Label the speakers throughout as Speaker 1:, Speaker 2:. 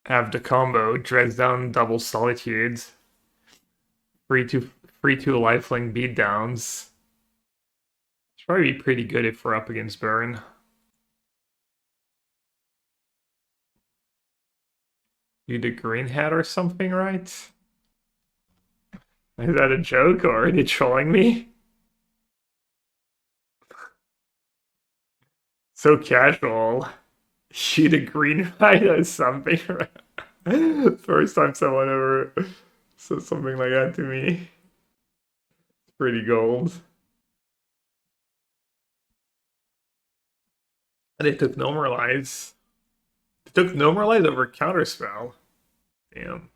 Speaker 1: have the combo Dreads Down double Solitudes, free to lifelink beatdowns. It's probably pretty good if we're up against Burn. You the green hat or something, right? Is that a joke or are they trolling me? So casual. Shoot a green light or something. First time someone ever said something like that to me. Pretty gold. And they took Normalize. They took Normalize over Counterspell. Damn.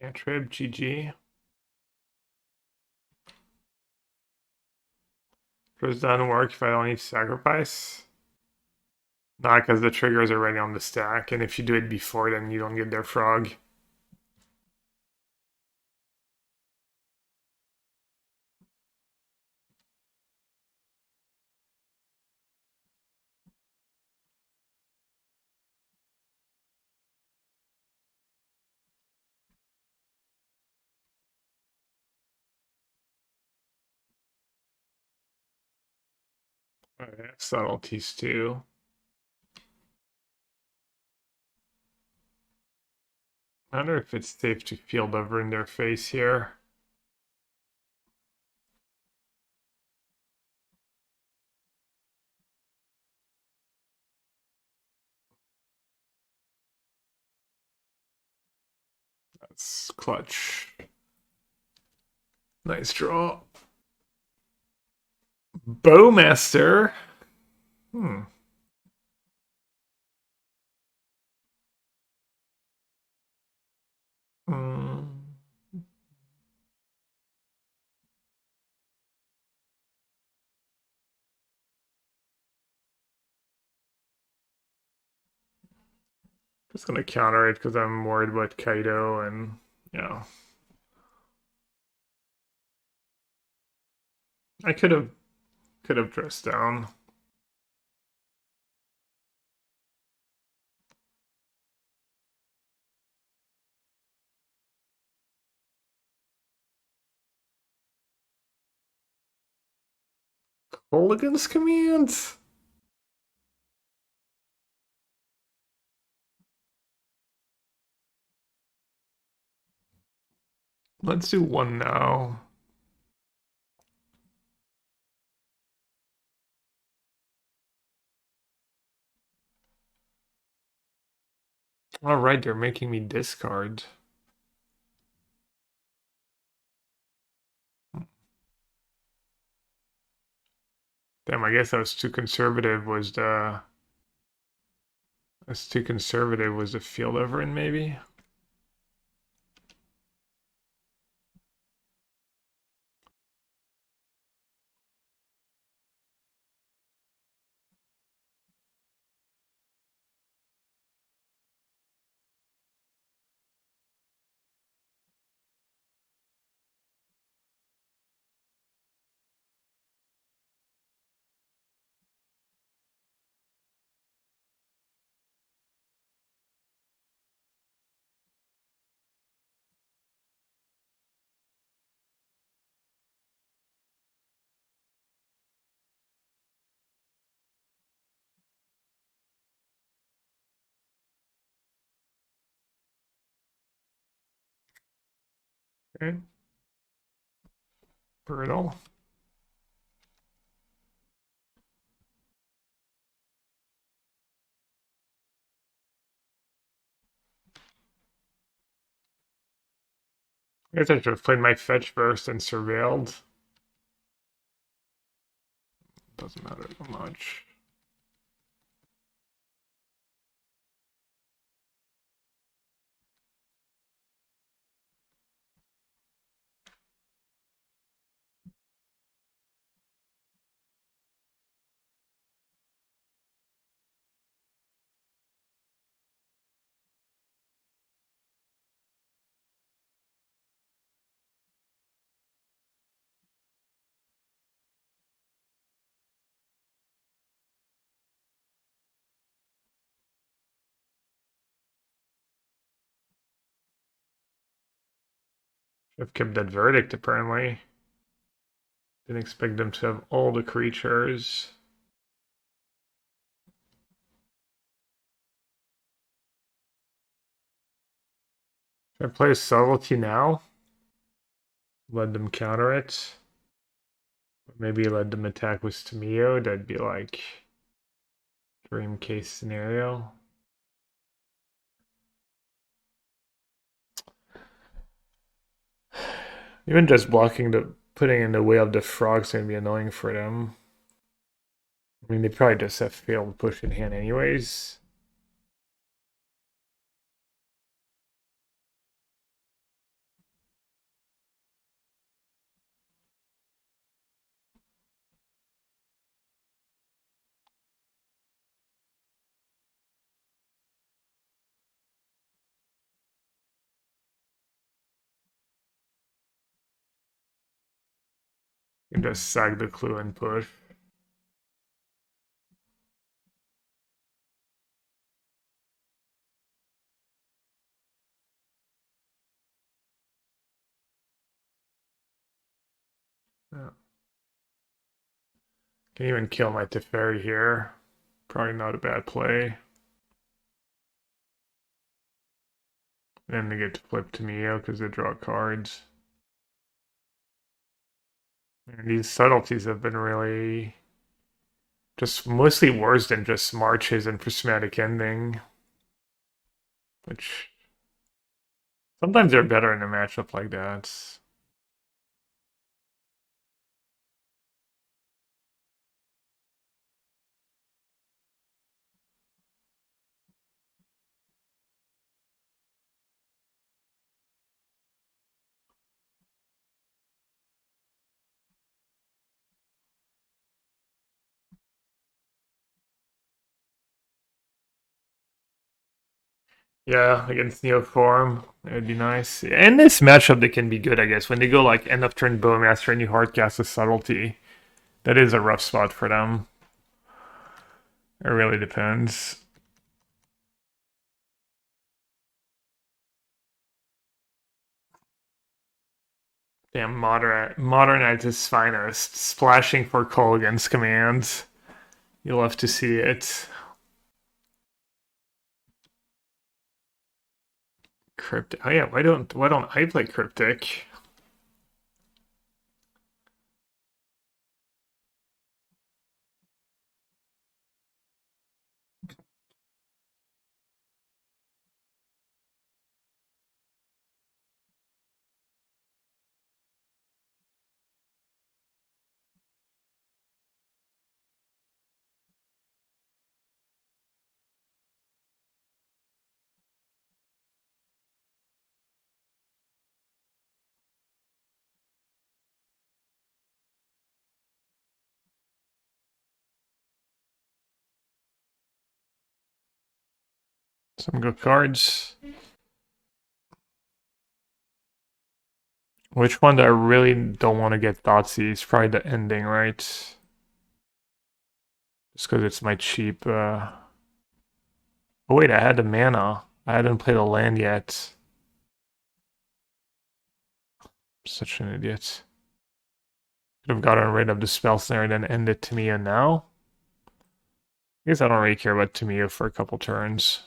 Speaker 1: Cantrip, GG. Does doesn't work if I don't need sacrifice. Not because the trigger is already on the stack, and if you do it before, then you don't get their frog. I have subtleties too. I wonder if it's safe to field over in their face here. That's clutch. Nice draw. Bowmaster. Hmm. Hmm. Just gonna counter it because I'm worried about Kaido and yeah. I could have dressed down. Hooligan's commands. Let's do one now. All right, they're making me discard. Damn, I guess I was too conservative. Was too conservative. Was the field over in maybe? Okay. Brutal. I guess I should have played my fetch first and surveilled. Doesn't matter that much. I've kept that verdict apparently. Didn't expect them to have all the creatures. Should I play a subtlety now? Let them counter it. Maybe let them attack with Tamio. That'd be like dream case scenario. Even just blocking the putting in the way of the frog's gonna be annoying for them. I mean, they probably just have failed push in hand anyways. You can just sag the clue and push. Yeah. Can even kill my Teferi here. Probably not a bad play. Then they get to flip Tamio because they draw cards. And these subtleties have been really just mostly worse than just Marches and Prismatic Ending. Which sometimes they're better in a matchup like that. Yeah, against Neoform, it'd be nice. In this matchup, they can be good, I guess. When they go like end of turn Bowmaster and you hardcast a subtlety, that is a rough spot for them. It really depends. Damn, modernize his finest, splashing for Kolaghan's commands. You'll have to see it. Cryptic. Oh yeah, why don't I play Cryptic? Some good cards. Which one do I really don't want to get Thoughtseize? It's probably the ending, right? Just because it's my cheap. Oh wait, I had the mana. I hadn't played a land yet. Such an idiot. Could have gotten rid of the spell snare and then end it Tamio now. I guess I don't really care about Tamio for a couple turns.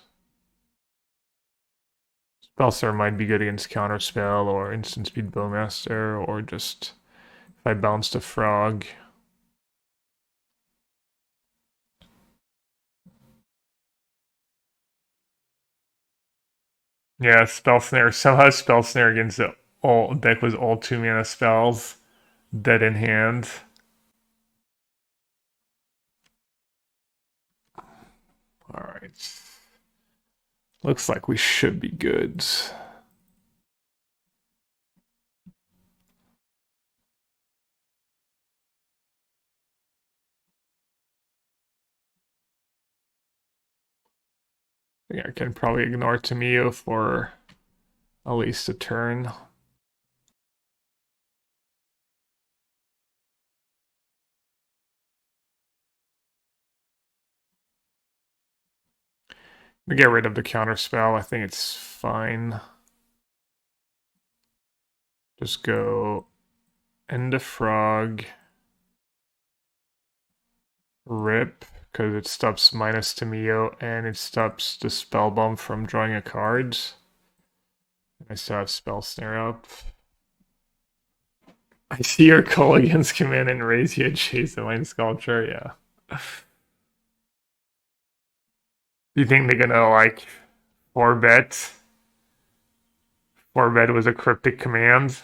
Speaker 1: Spell snare might be good against counterspell or instant speed bowmaster or just if I bounce the frog. Yeah, spell snare. Somehow spell snare against the all deck was all 2 mana spells, dead in hand. All right. Looks like we should be good. I think I can probably ignore Tamio for at least a turn. We get rid of the counter spell. I think it's fine. Just go End of Frog. Rip, because it stops minus Tamio and it stops the spell bomb from drawing a card. I still have Spell Snare up. I see your Colligans come in and raise you a Chase the Mind Sculpture, yeah. Do you think they're gonna like 4-bet? 4-bet was a cryptic command.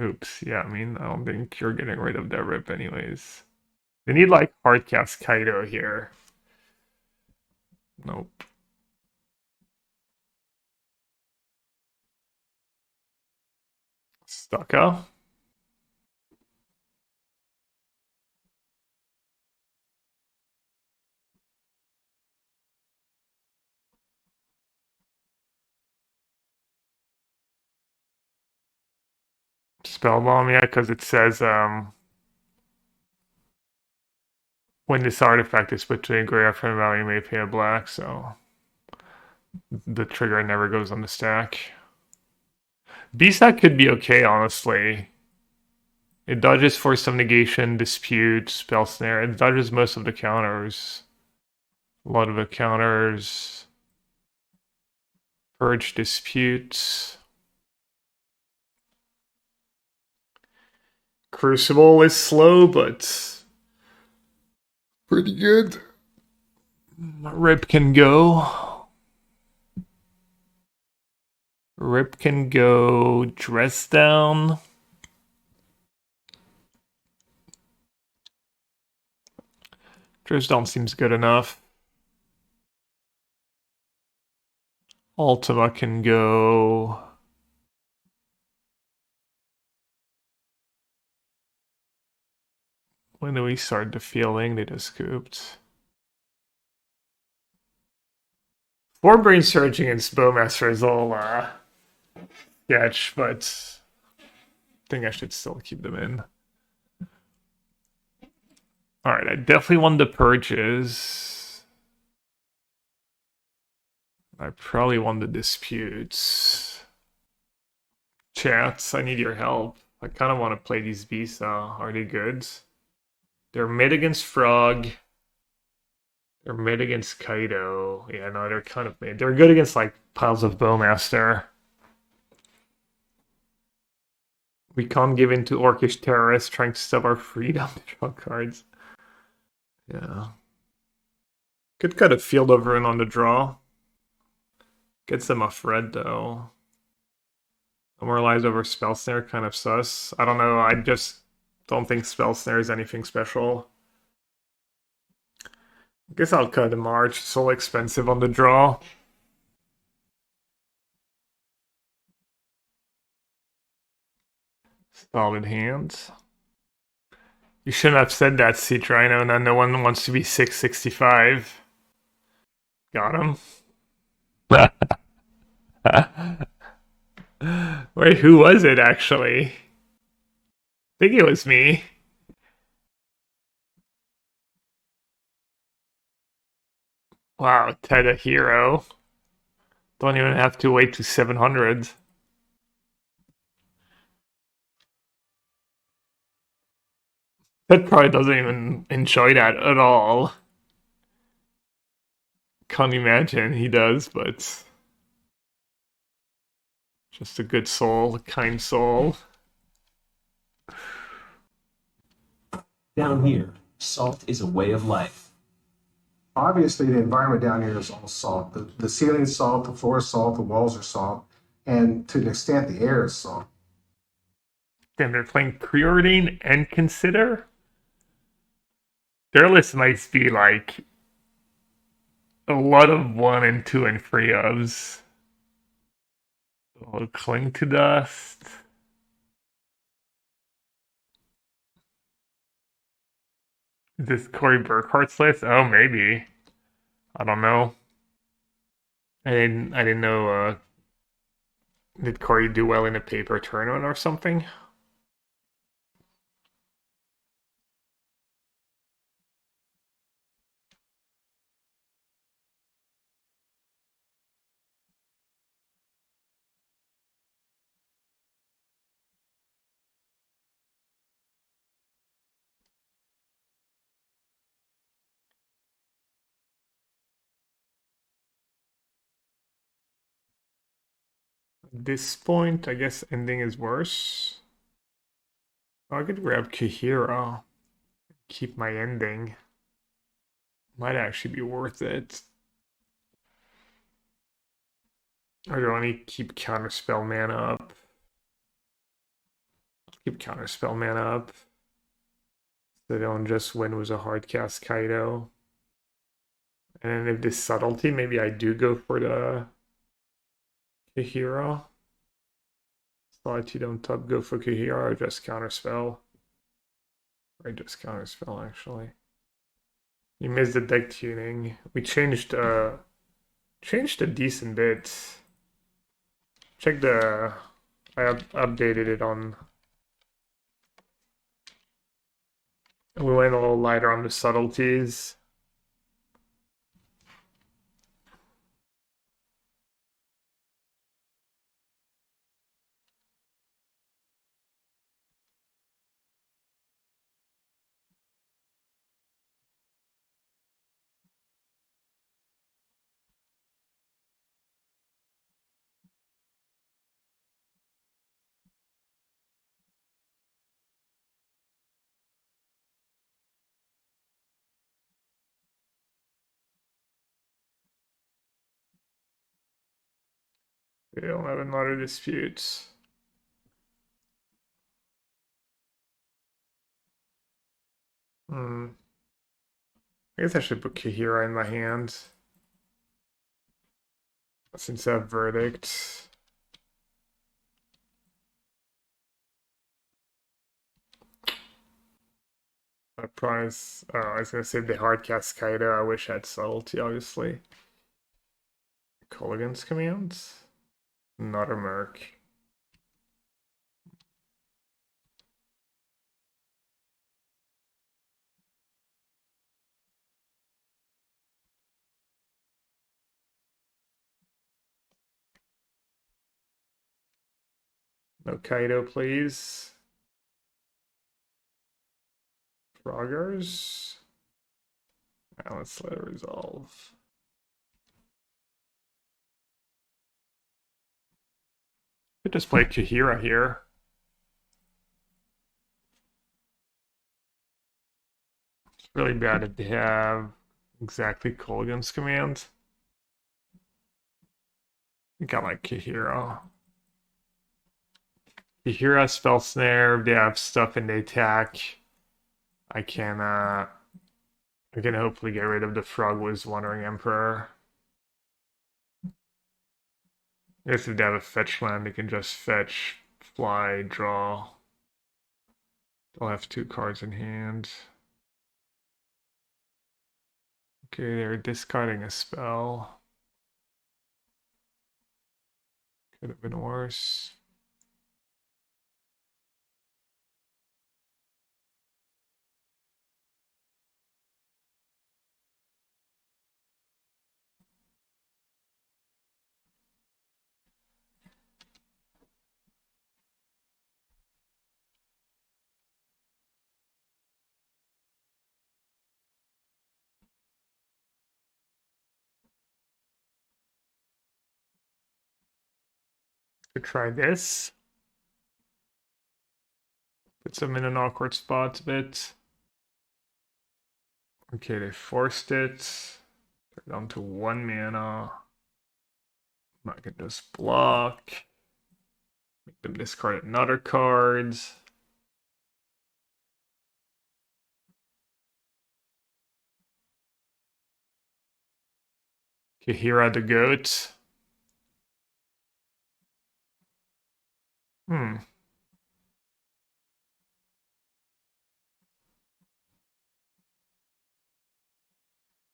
Speaker 1: Oops, yeah, I mean, I don't think you're getting rid of that rip anyways. They need like Hardcast Kaido here. Nope. Stucco. Spellbomb, yeah, because it says when this artifact is put to a graveyard from value, you may pay a black, so the trigger never goes on the stack. B-stack could be okay, honestly. It dodges Force of Negation, Dispute, Spell Snare. It dodges most of the counters. A lot of the counters. Purge Dispute. Crucible is slow, but pretty good. Rip can go. Rip can go. Dress down. Dress down seems good enough. Ultima can go. When do we start the feeling? They just scooped. 4 Brain Surge against Bowmaster is all sketch, but I think I should still keep them in. Alright, I definitely won the purges. I probably won the disputes. Chats, I need your help. I kind of want to play these beasts. Are they good? They're mid against Frog. They're mid against Kaido. Yeah, no, they're kind of mid. They're good against like piles of Bowmaster. We can't give in to Orcish terrorists trying to stop our freedom to draw cards. Yeah. Could cut a Field of Ruin on the draw. Gets them off red though. Immortalize over Spell Snare, kind of sus. I don't know, I just don't think Spell Snare is anything special. I guess I'll cut a March, it's so expensive on the draw. Solid hands. You shouldn't have said that, Citra. I know no one wants to be 665. Got him. Wait, who was it actually? I think it was me. Wow, Ted a hero. Don't even have to wait to 700. Ted probably doesn't even enjoy that at all. Can't imagine he does, but just a good soul, a kind soul.
Speaker 2: Down here, salt is a way of life.
Speaker 3: Obviously, the environment down here is all salt. The ceiling is salt, the floor is salt, the walls are salt. and to an extent, the heirs. So
Speaker 1: Then they're playing Preordain and Consider. Their list might be like a lot of 1 and 2 and 3 ofs. Cling to Dust. Is this Corey Burkhart's list? Oh, maybe. I don't know. I didn't know. Did Corey do well in a paper tournament or something? At this point, I guess ending is worse. I could grab Kahira. Keep my ending. Might actually be worth it. Or do I need to keep Counterspell mana up? Keep Counterspell mana up. So they don't just win with a hard cast Kaido. And if this subtlety, maybe I do go for the Kahira. Thought you don't top go for Kahira or just Counterspell. Or just Counterspell actually. You missed the deck tuning. We changed a decent bit. Check the I updated it on. We went a little lighter on the subtleties. We don't have another dispute. I guess I should put Kahira in my hand. Since I have Verdict. I promise. Oh, I was gonna say the hard cast Kaido. I wish I had subtlety, obviously. Colligan's commands. Not a merc. No Kaido, please. Froggers. Now let's let it resolve. Could just play Kahira here. It's really bad if they have exactly Colligan's command. I think I like Kahira. Kahira, Spell Snare, they have stuff in the attack. I can hopefully get rid of the Frog was Wandering Emperor. I guess if they have a fetch land, they can just fetch, fly, draw. They'll have 2 cards in hand. Okay, they're discarding a spell. Could have been worse. Could try this. Puts them in an awkward spot a bit. Okay, they forced it. They're down to 1 mana. I can just block. Make them discard another card. Kahira the goat.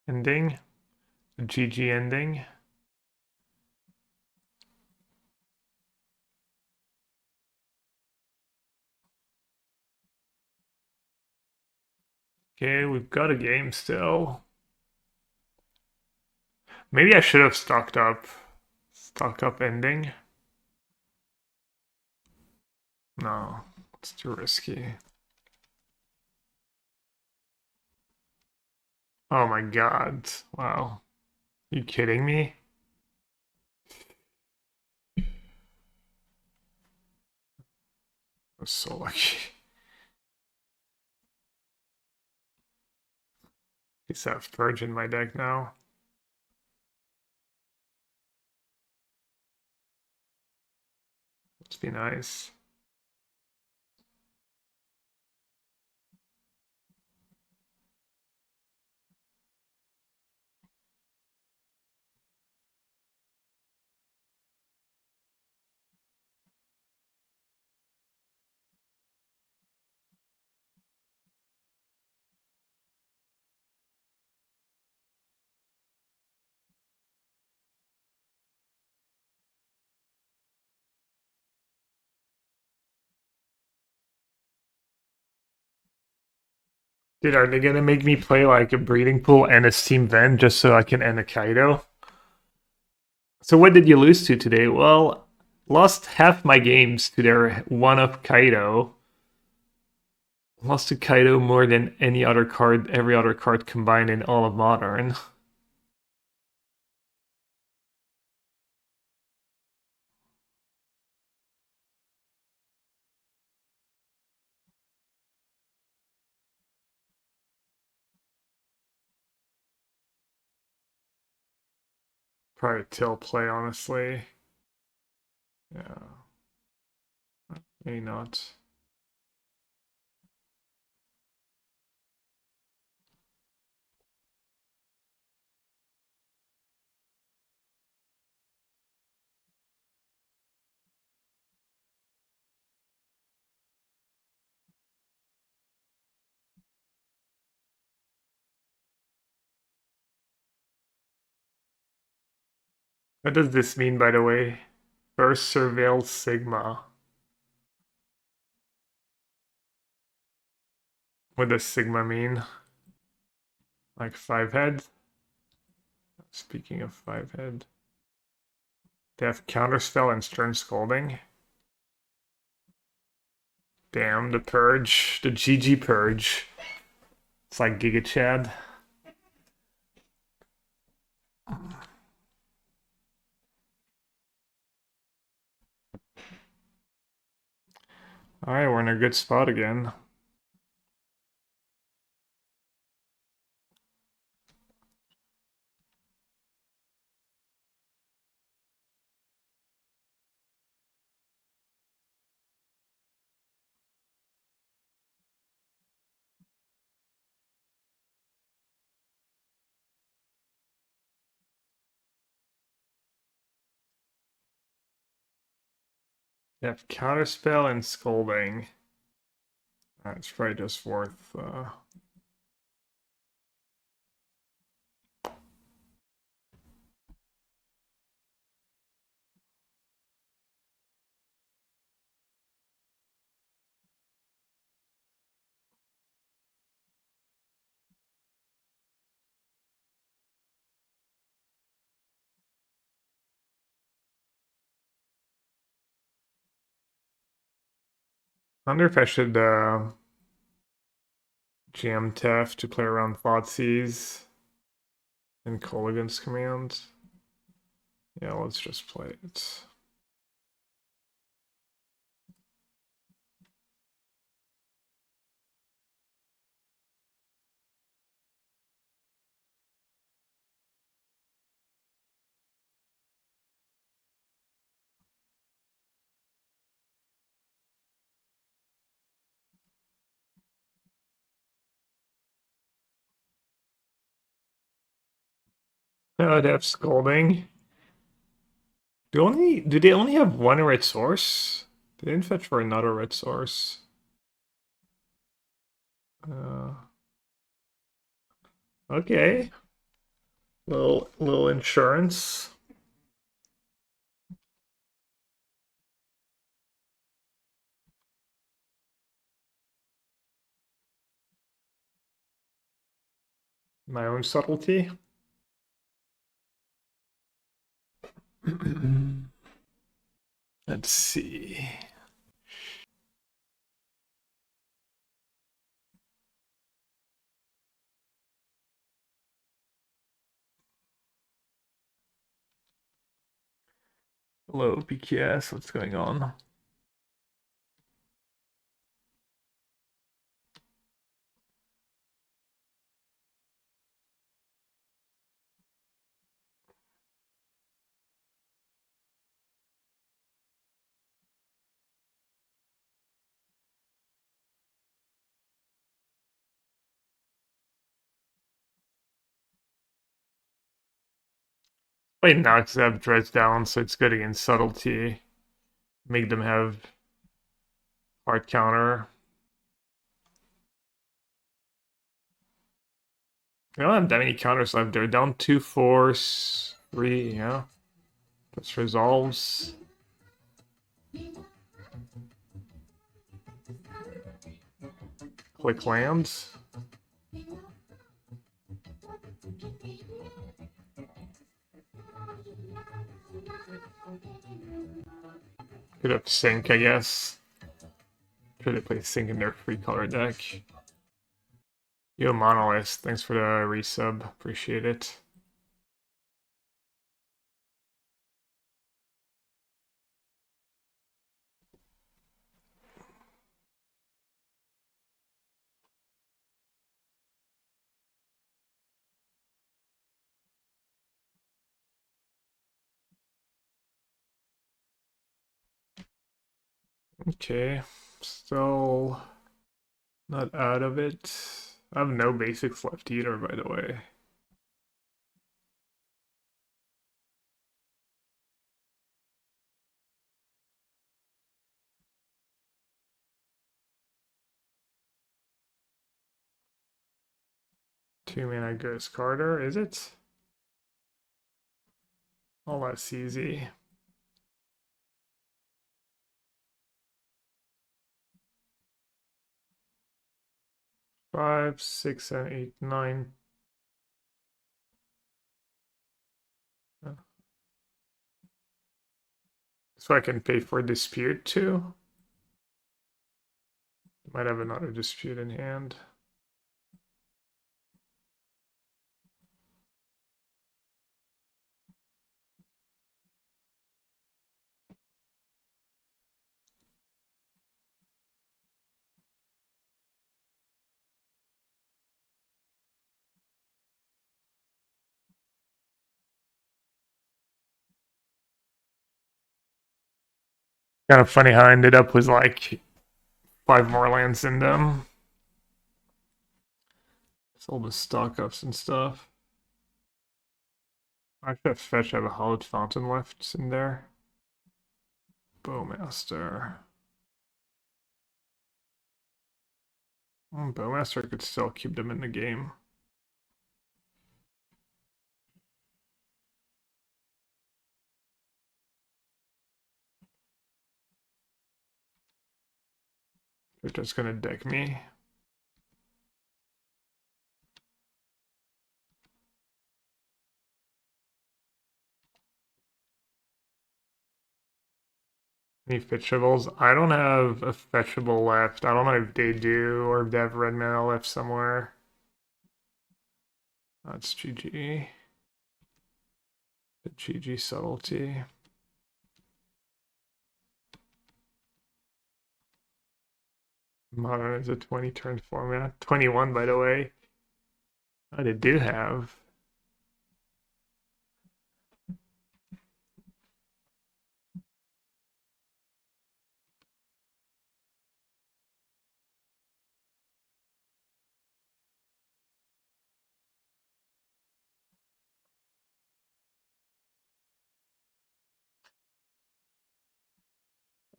Speaker 1: Ending. The GG ending. Okay, we've got a game still. Maybe I should have stocked up. Stock up ending. No, it's too risky. Oh my god. Wow. You kidding me? I was so lucky. At least I have Purge in my deck now. Must be nice. Dude, are they gonna make me play like a breeding pool and a steam vent just so I can end a Kaido? So what did you lose to today? Well, lost half my games to their one of Kaido. Lost to Kaido more than any other card, every other card combined in all of Modern. Probably till play, honestly. Yeah. Maybe not. What does this mean, by the way? First surveil Sigma. What does Sigma mean? Like 5-head? Speaking of 5-head. They have Counterspell and Stern Scolding. Damn, the Purge. The GG Purge. It's like Giga Chad. Alright, we're in a good spot again. They have Counterspell and Scolding. That's probably just worth... I wonder if I should jam Tef to play around Thoughtseize and Colligan's Command. Yeah, let's just play it. I'd have Scolding. Do they only have one red source? They didn't fetch for another red source. Uh, okay. Little insurance. My own subtlety. Let's see. Hello, PKS. What's going on? Wait, now because they have Dredge down, so it's good against subtlety. Make them have hard counter. They don't have that many counters left. They're down 2 force, 3, yeah. This resolves. Click lands. Could have Sync, I guess. Could have played Sync in their free color deck. Yo, Monolith, thanks for the resub. Appreciate it. Okay, still not out of it. I have no basics left either, by the way. Two mana Ghost Carter, is it? Oh, that's easy. Five, six, and eight, nine. So I can pay for dispute too. Might have another dispute in hand. Kind of funny how I ended up with like 5 more lands in them. Sold the stock ups and stuff. I should have fetch have a hollowed fountain left in there. Bowmaster. Bowmaster could still keep them in the game. They're just gonna deck me. Any fetchables? I don't have a fetchable left. I don't know if they do or if they have red mana left somewhere. That's GG. The GG subtlety. Modern is a 20 turn format. 21, by the way. Oh, they do have.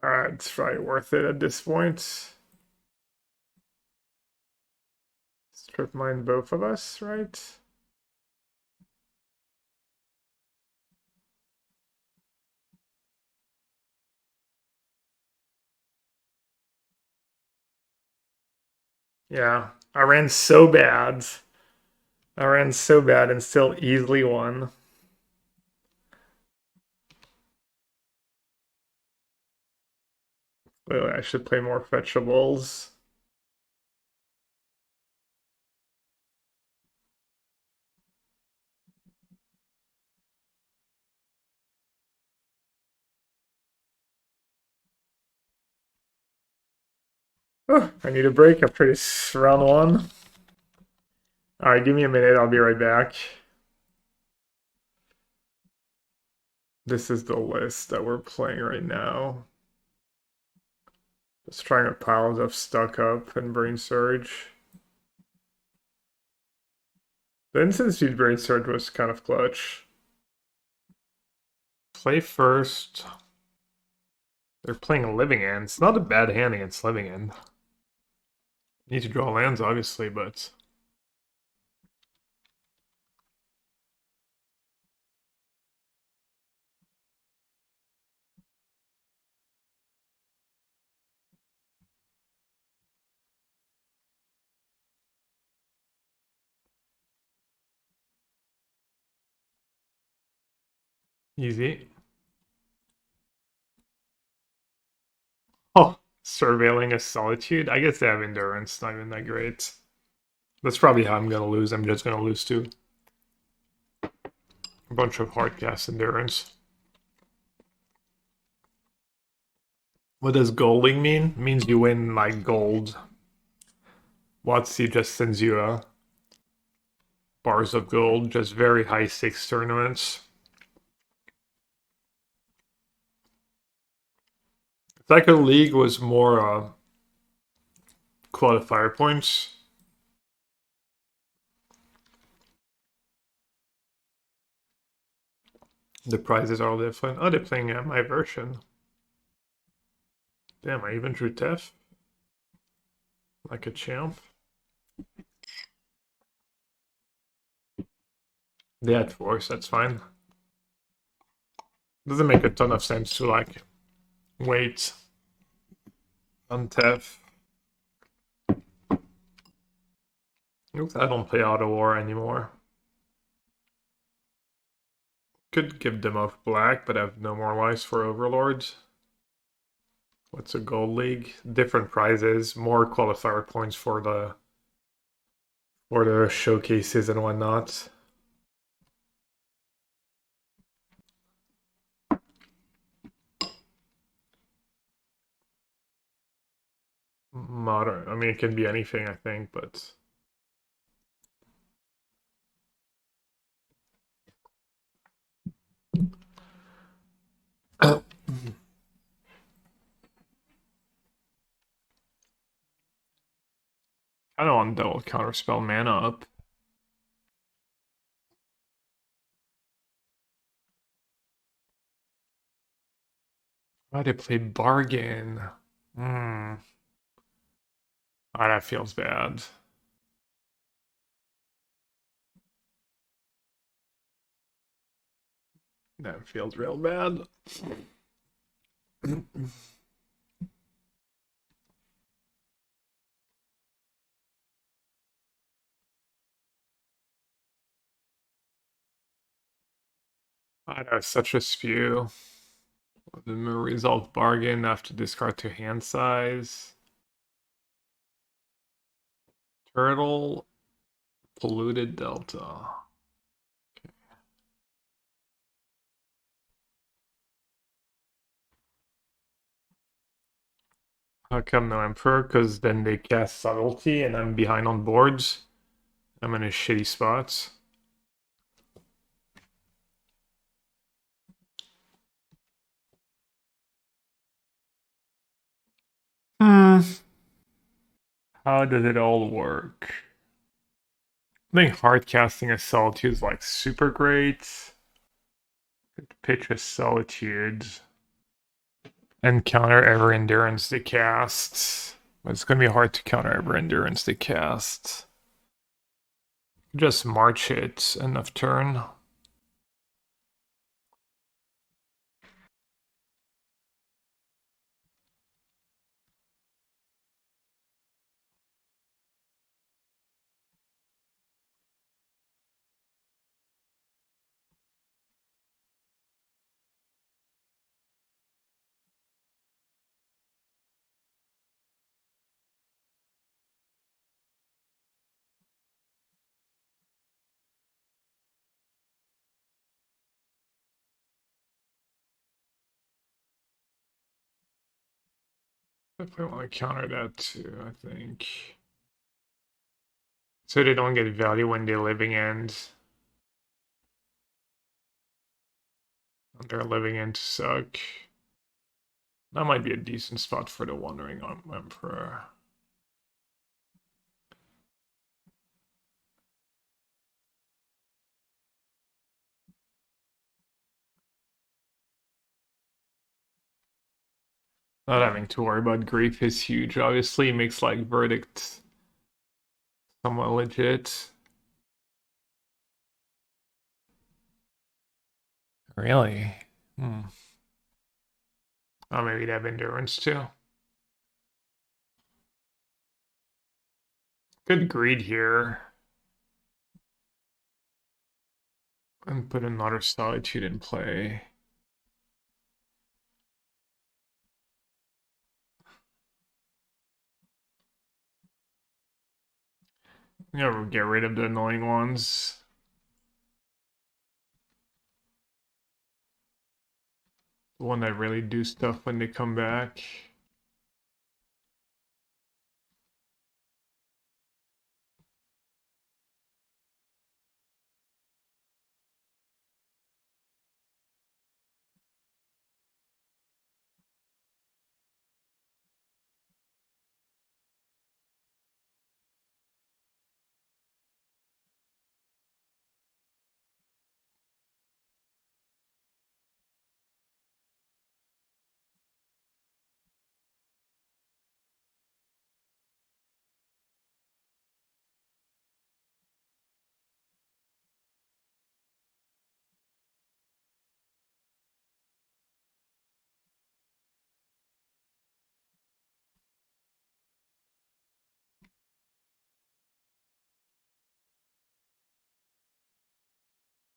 Speaker 1: Alright, it's probably worth it at this point. Strip mine both of us, right? Yeah, I ran so bad. I ran so bad and still easily won. Well, I should play more fetchables. Oh, I need a break after this round one. Alright, give me a minute, I'll be right back. This is the list that we're playing right now. Just trying to pile of stuck up and brain surge. The instant speed brain surge was kind of clutch. Play first. They're playing a living end. It's not a bad hand against living end. Need to draw lands, obviously, but easy. Oh, surveilling a solitude. I guess they have endurance, not even that great. That's probably how I'm gonna lose. I'm just gonna lose to a bunch of hard cast endurance. What does golding mean? It means you win like gold. WotC just sends you bars of gold, just very high stakes tournaments. It's like a league was more qualifier points. The prizes are all different. Oh, they're playing my version. Damn, I even drew Tef. Like a champ. They had force, that's fine. Doesn't make a ton of sense to like wait on Tef. Oops, I don't play Auto War anymore. Could give them off black, but I have no more lives for Overlords. What's a gold league? Different prizes, more qualifier points for the showcases and whatnot. Modern. I mean, it can be anything, I think, but I don't want double counterspell mana up. Why did I play bargain? Hmm. Oh, that feels bad. That feels real bad. That was such a spew. The resolve bargain after discard to hand size. Turtle, polluted delta. How come no Emperor? Because then they cast Subtlety and I'm behind on boards. I'm in a shitty spot. Hmm. How does it all work? I think hard casting a Solitude is like super great. Pitch a Solitude. And counter Ever Endurance to cast. But it's gonna be hard to counter Ever Endurance to cast. Just march it enough turn. Definitely want to counter that too, I think. So they don't get value when they living end. Their living end suck. That might be a decent spot for the Wandering Emperor. Not having to worry about grief is huge. Obviously, makes like verdict somewhat legit. Really? Hmm. Oh, maybe they have endurance too. Good greed here. And put another solitude in play. Yeah, we'll get rid of the annoying ones. The one that really do stuff when they come back.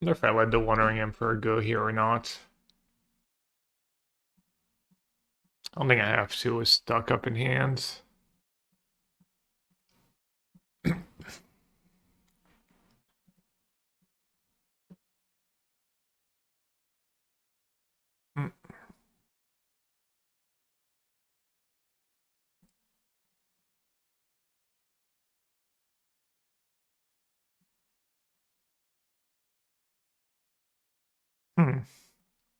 Speaker 1: I wonder if I let the Wandering Emperor go here or not. I don't think I have to. It's stuck up in hands. Hmm.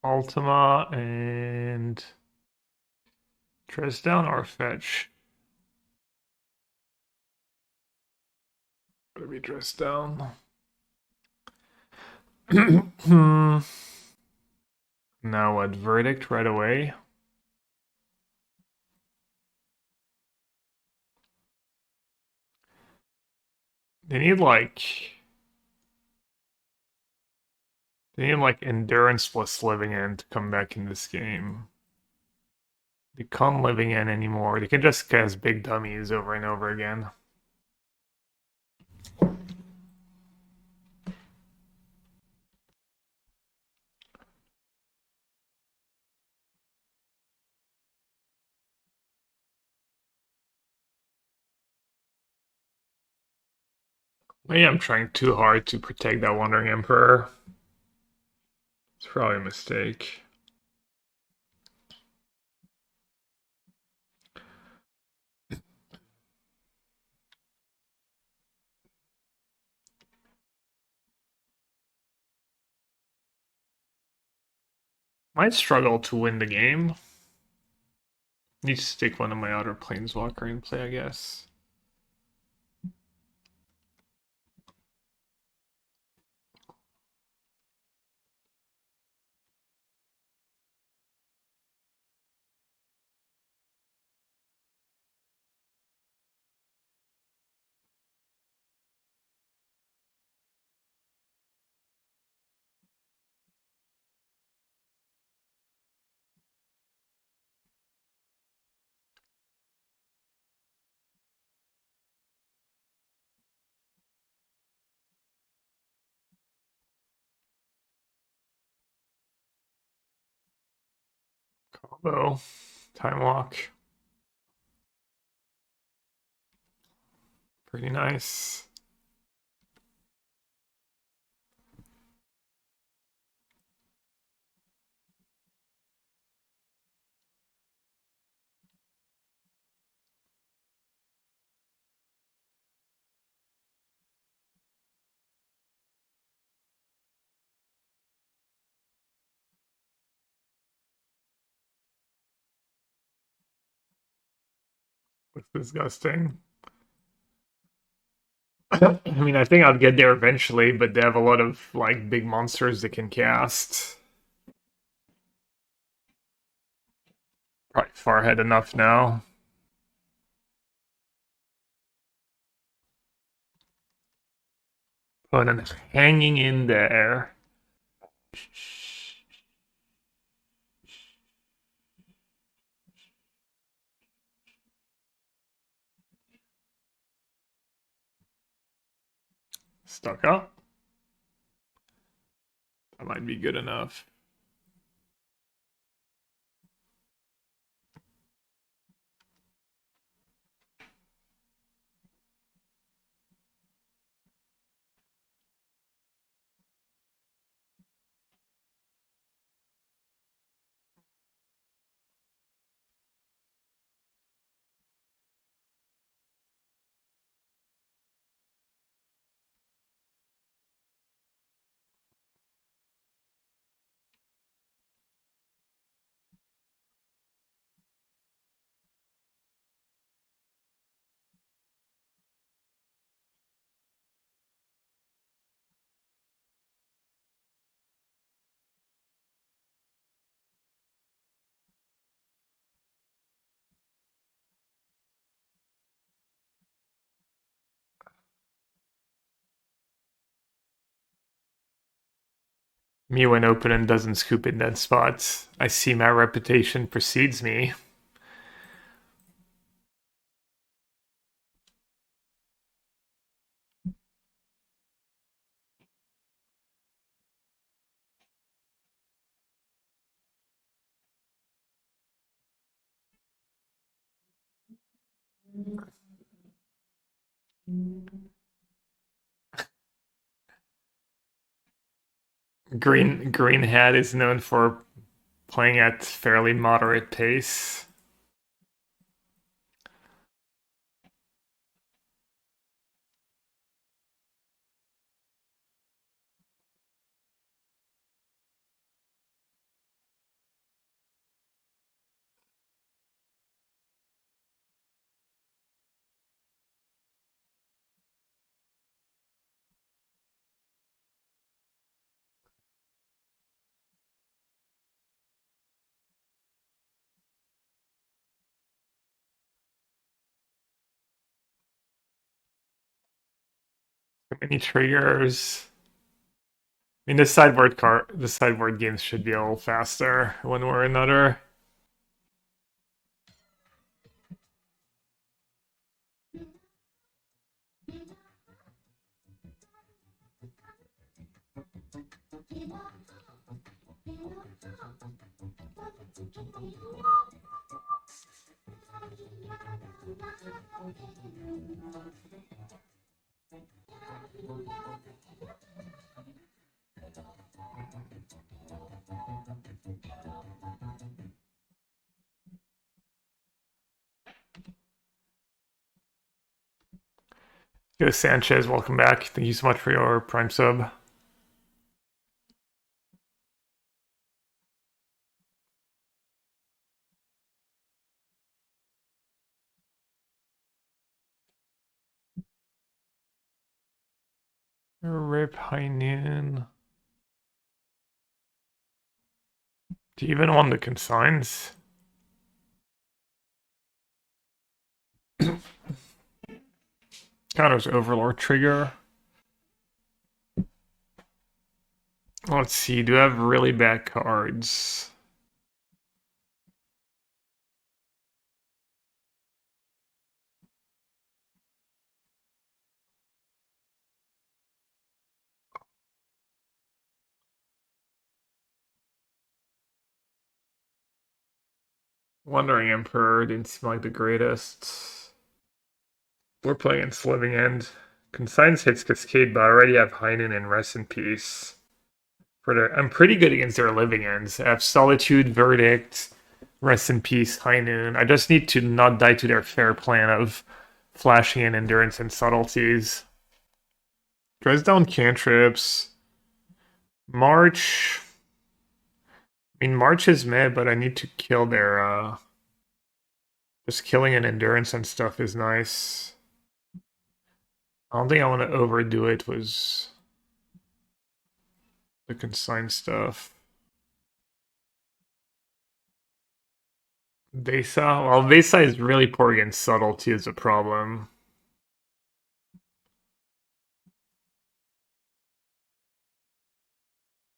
Speaker 1: Ultima and dress down or fetch. Gotta be dressed down. Now what? Verdict right away. They need like endurance plus living in to come back in this game. They can't living in anymore. They can just cast big dummies over and over again. Maybe I'm trying too hard to protect that Wandering Emperor. It's probably a mistake. Might struggle to win the game. Need to stick one of my other Planeswalker in play, I guess. Combo. Time walk. Pretty nice. It's disgusting. I mean, I think I'll get there eventually, but they have a lot of like big monsters that can cast. Probably far ahead enough now. Oh, and then hanging in there. Stuck up. That might be good enough. Me when open and doesn't scoop in that spot. I see my reputation precedes me. Green Hat is known for playing at fairly moderate pace. Too many triggers. I mean, the sideboard games should be a little faster one way or another. Yo, Sanchez, welcome back. Thank you so much for your Prime sub. Rip High Noon. Do you even want the consigns? Counters Overlord trigger. Let's see, do I have really bad cards? Wandering Emperor didn't seem like the greatest. We're playing in Living End. Consigns hits Cascade, but I already have Heinen and Rest in Peace. I'm pretty good against their Living Ends. I have Solitude, Verdict, Rest in Peace, High Noon. I just need to not die to their fair plan of flashing in Endurance and Subtleties. Drives down cantrips. March. I mean, March is meh, but I need to kill their, just killing an Endurance and stuff is nice. I don't think I want to overdo it with the consign stuff. Vesa? Well, Vesa is really poor against Subtlety is a problem.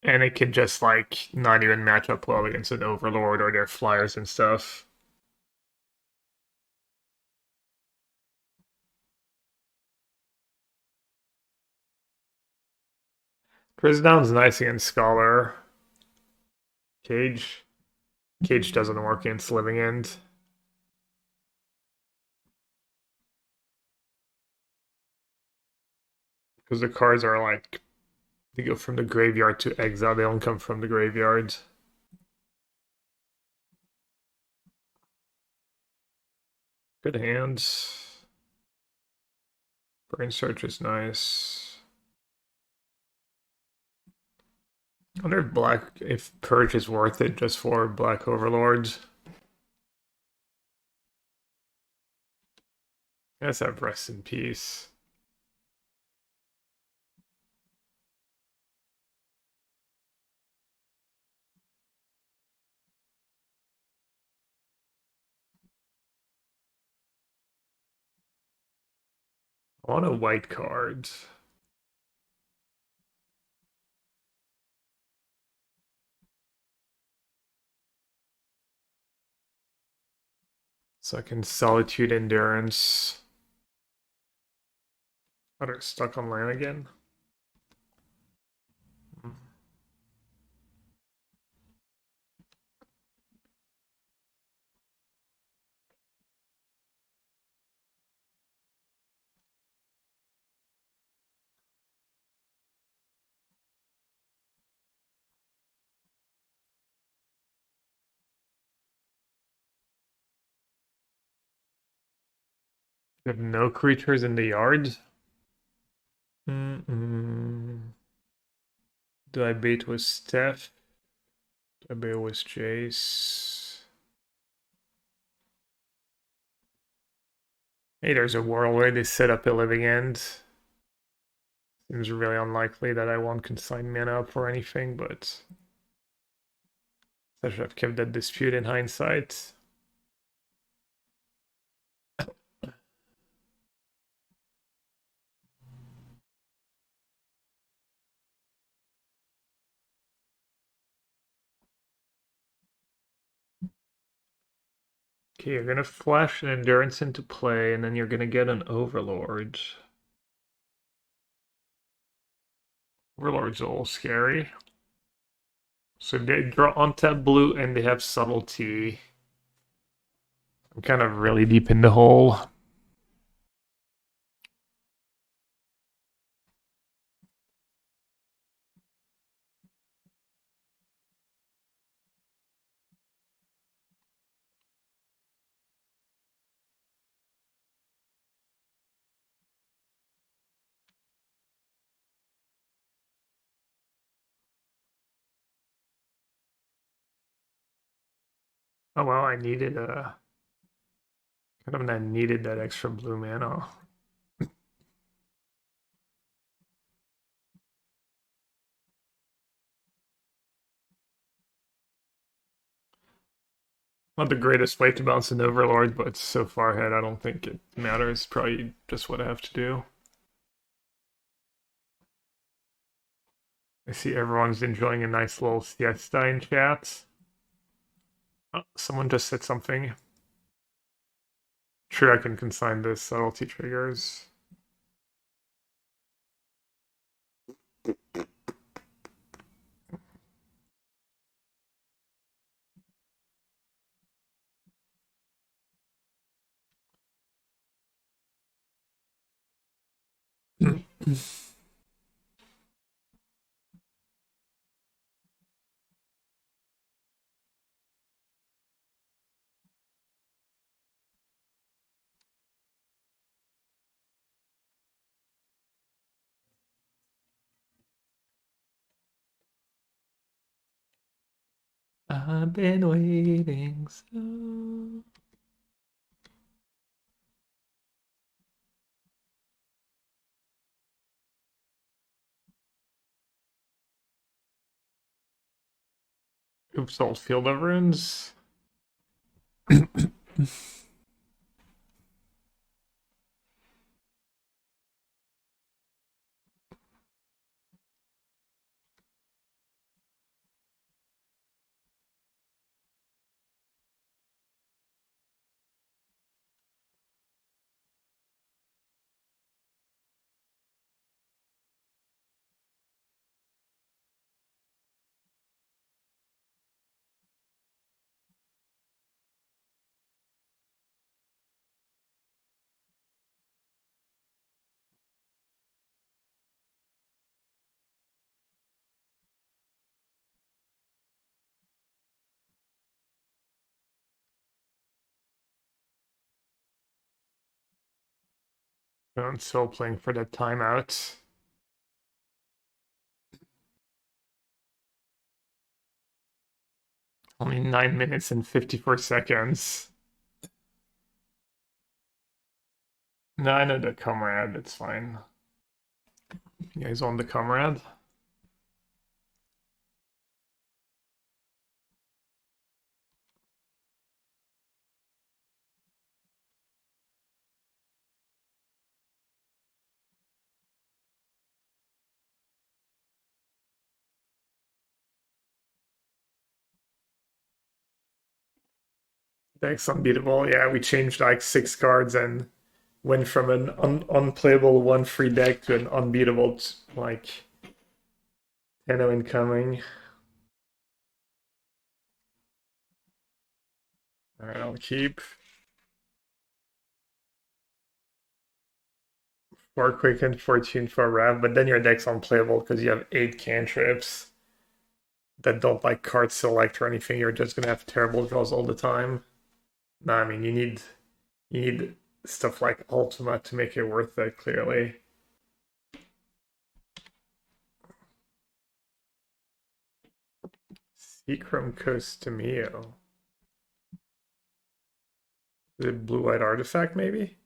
Speaker 1: And it can just, like, not even match up well against an Overlord or their flyers and stuff. Prisdown's nice against Scholar. Cage. Cage doesn't work against Living End. Because the cards are like, they go from the graveyard to exile, they don't come from the graveyard. Good hands. Brain Search is nice. I wonder if Purge is worth it just for Black Overlords. Let's have Rest in Peace. I want a white card. So I can Solitude Endurance. Oh, they're stuck on land again. You have no creatures in the yard? Do I bait with Steph? Do I bait with Jace? Hey, there's a world where they set up a Living End. Seems really unlikely that I won't consign mana up for anything, but I should have kept that dispute in hindsight. Okay, you're gonna flash an Endurance into play, and then you're gonna get an Overlord. Overlord's a little scary. So they draw untap blue, and they have Subtlety. I'm kind of really deep in the hole. Oh well, I needed I needed that extra blue mana. Not the greatest way to bounce an Overlord, but so far ahead, I don't think it matters. Probably just what I have to do. I see everyone's enjoying a nice little siesta in chat. Oh, someone just said something. True, I can consign this subtlety triggers. I've been waiting so. Oops, old field of runes. I'm still playing for the timeout. Only 9 minutes and 54 seconds. No, I know the comrade, it's fine. You guys on the comrade? Deck's unbeatable. Yeah, we changed like 6 cards and went from an unplayable 1 free deck to an unbeatable like 10 incoming. Alright, I'll keep 4 quick and 14 for rev, but then your deck's unplayable because you have 8 cantrips that don't like card select or anything. You're just gonna have terrible draws all the time. No, I mean you need stuff like Ultima to make it worth it, clearly. Seachrome Costamio. The blue-white artifact, maybe?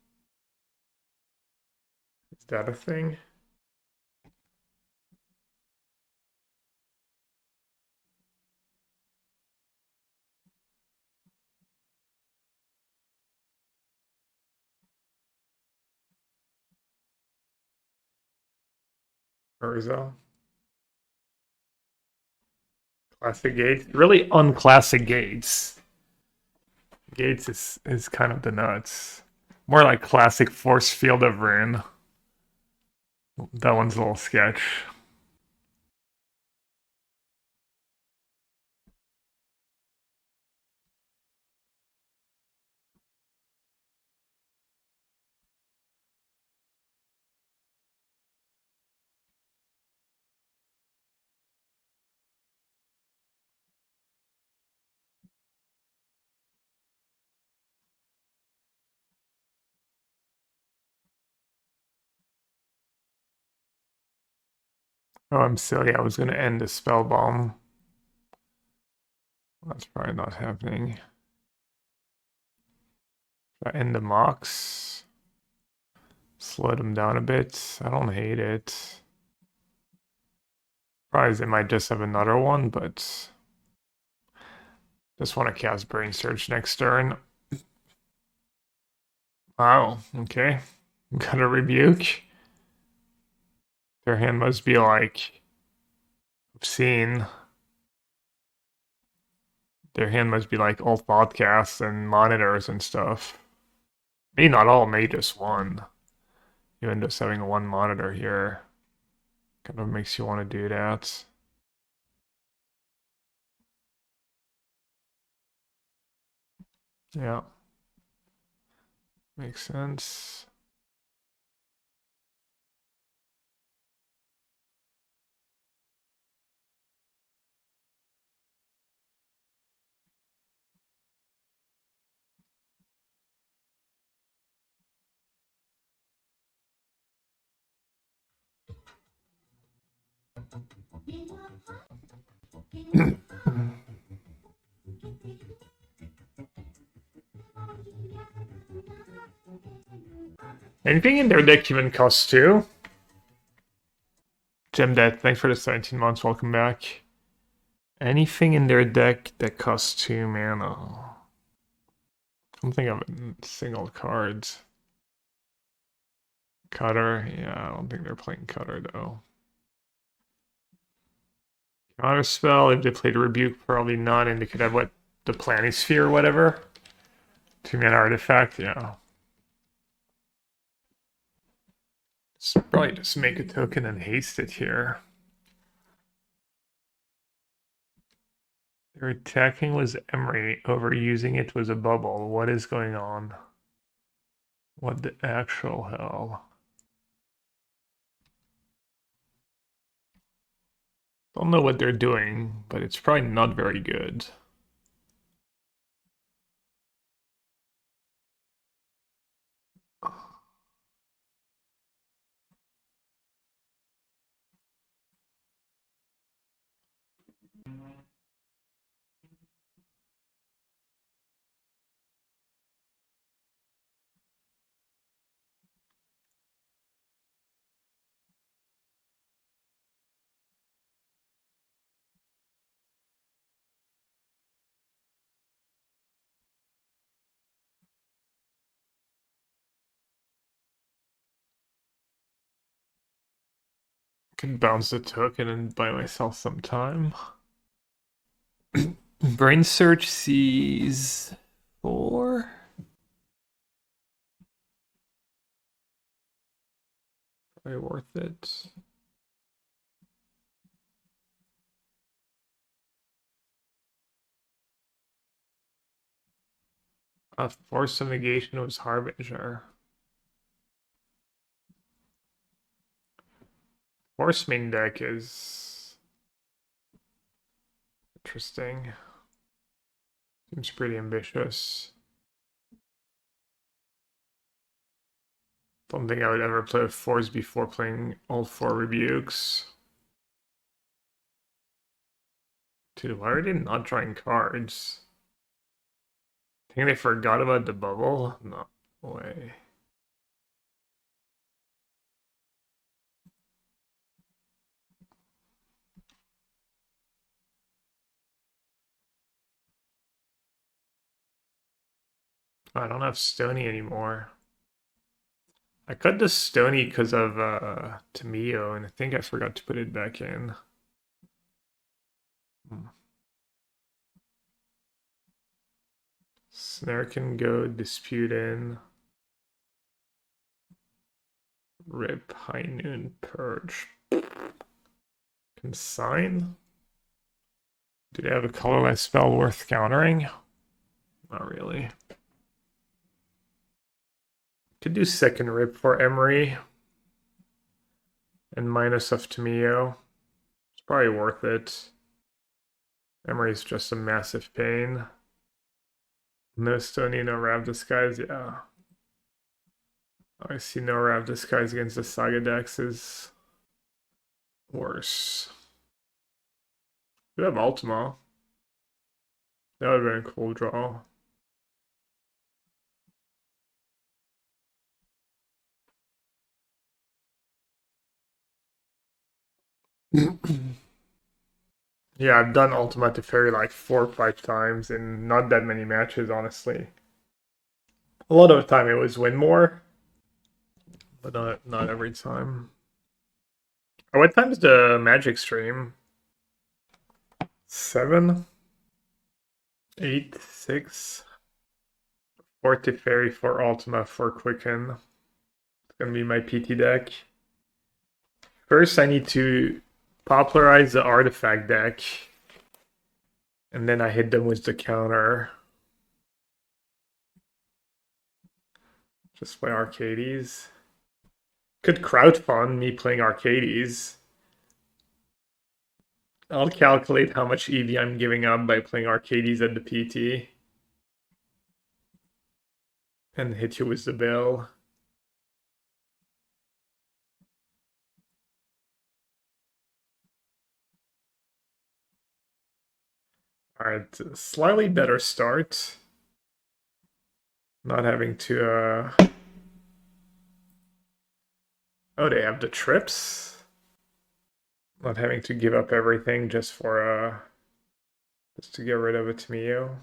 Speaker 1: Is that a thing? Urza. Classic Gates. Really unclassic Gates. Gates is kind of the nuts. More like classic Force Field of Rune. That one's a little sketch. Oh, I'm silly. I was going to end the spell bomb. That's probably not happening. Should I end the mocks? Slow them down a bit. I don't hate it. Surprised they might just have another one, but just want to cast Brain Surge next turn. Wow, okay. Got a rebuke. Their hand must be like obscene. Their hand must be like all podcasts and monitors and stuff. Maybe not all, maybe just one. You end up having one monitor here. Kind of makes you want to do that. Yeah. Makes sense. Anything in their deck even costs 2? Gem Death, thanks for the 17 months, welcome back. Anything in their deck that costs 2 mana? I don't think of a single card. Cutter, yeah, I don't think they're playing Cutter though. Counter spell, if they played Rebuke, probably not, and they could have what? The Planisphere or whatever? 2 mana artifact, yeah. Probably just make a token and haste it here. Their attacking was Emery, overusing it was a bubble. What is going on? What the actual hell? Don't know what they're doing, but it's probably not very good. Can bounce the token and buy myself some time. Brain Search sees 4. Probably worth it. Force of Negation was Harbinger. Force main deck is interesting. Seems pretty ambitious. Don't think I would ever play with Force before playing all 4 Rebukes. Dude, why are they not drawing cards? I think they forgot about the bubble? No way. I don't have Stony anymore. I cut the Stony because of Tamio, and I think I forgot to put it back in. Snare can go, Dispute in. Rip, High Noon, Purge. Consign? Do they have a colorless spell worth countering? Not really. Could do second Rip for Emery. And minus of Tamio. It's probably worth it. Emery's just a massive pain. No Stony, no Rav Disguise, yeah. I see no Rav Disguise against the Saga decks is worse. We have Ultima. That would have been a cool draw. Yeah, I've done Ultima to Fairy like 4 or 5 times in not that many matches, honestly. A lot of the time it was win more, but not every time. Oh, what time's the Magic stream? 7? 8? 6? 4 to Fairy, 4 Ultima, 4 Quicken. It's gonna be my PT deck. First, I need to popularize the artifact deck. And then I hit them with the counter. Just play Arcades. Could crowdfund me playing Arcades. I'll calculate how much EV I'm giving up by playing Arcades at the PT. And hit you with the bill. Alright, slightly better start. Not having to, oh, they have the trips. Not having to give up everything just for, just to get rid of a Tamio.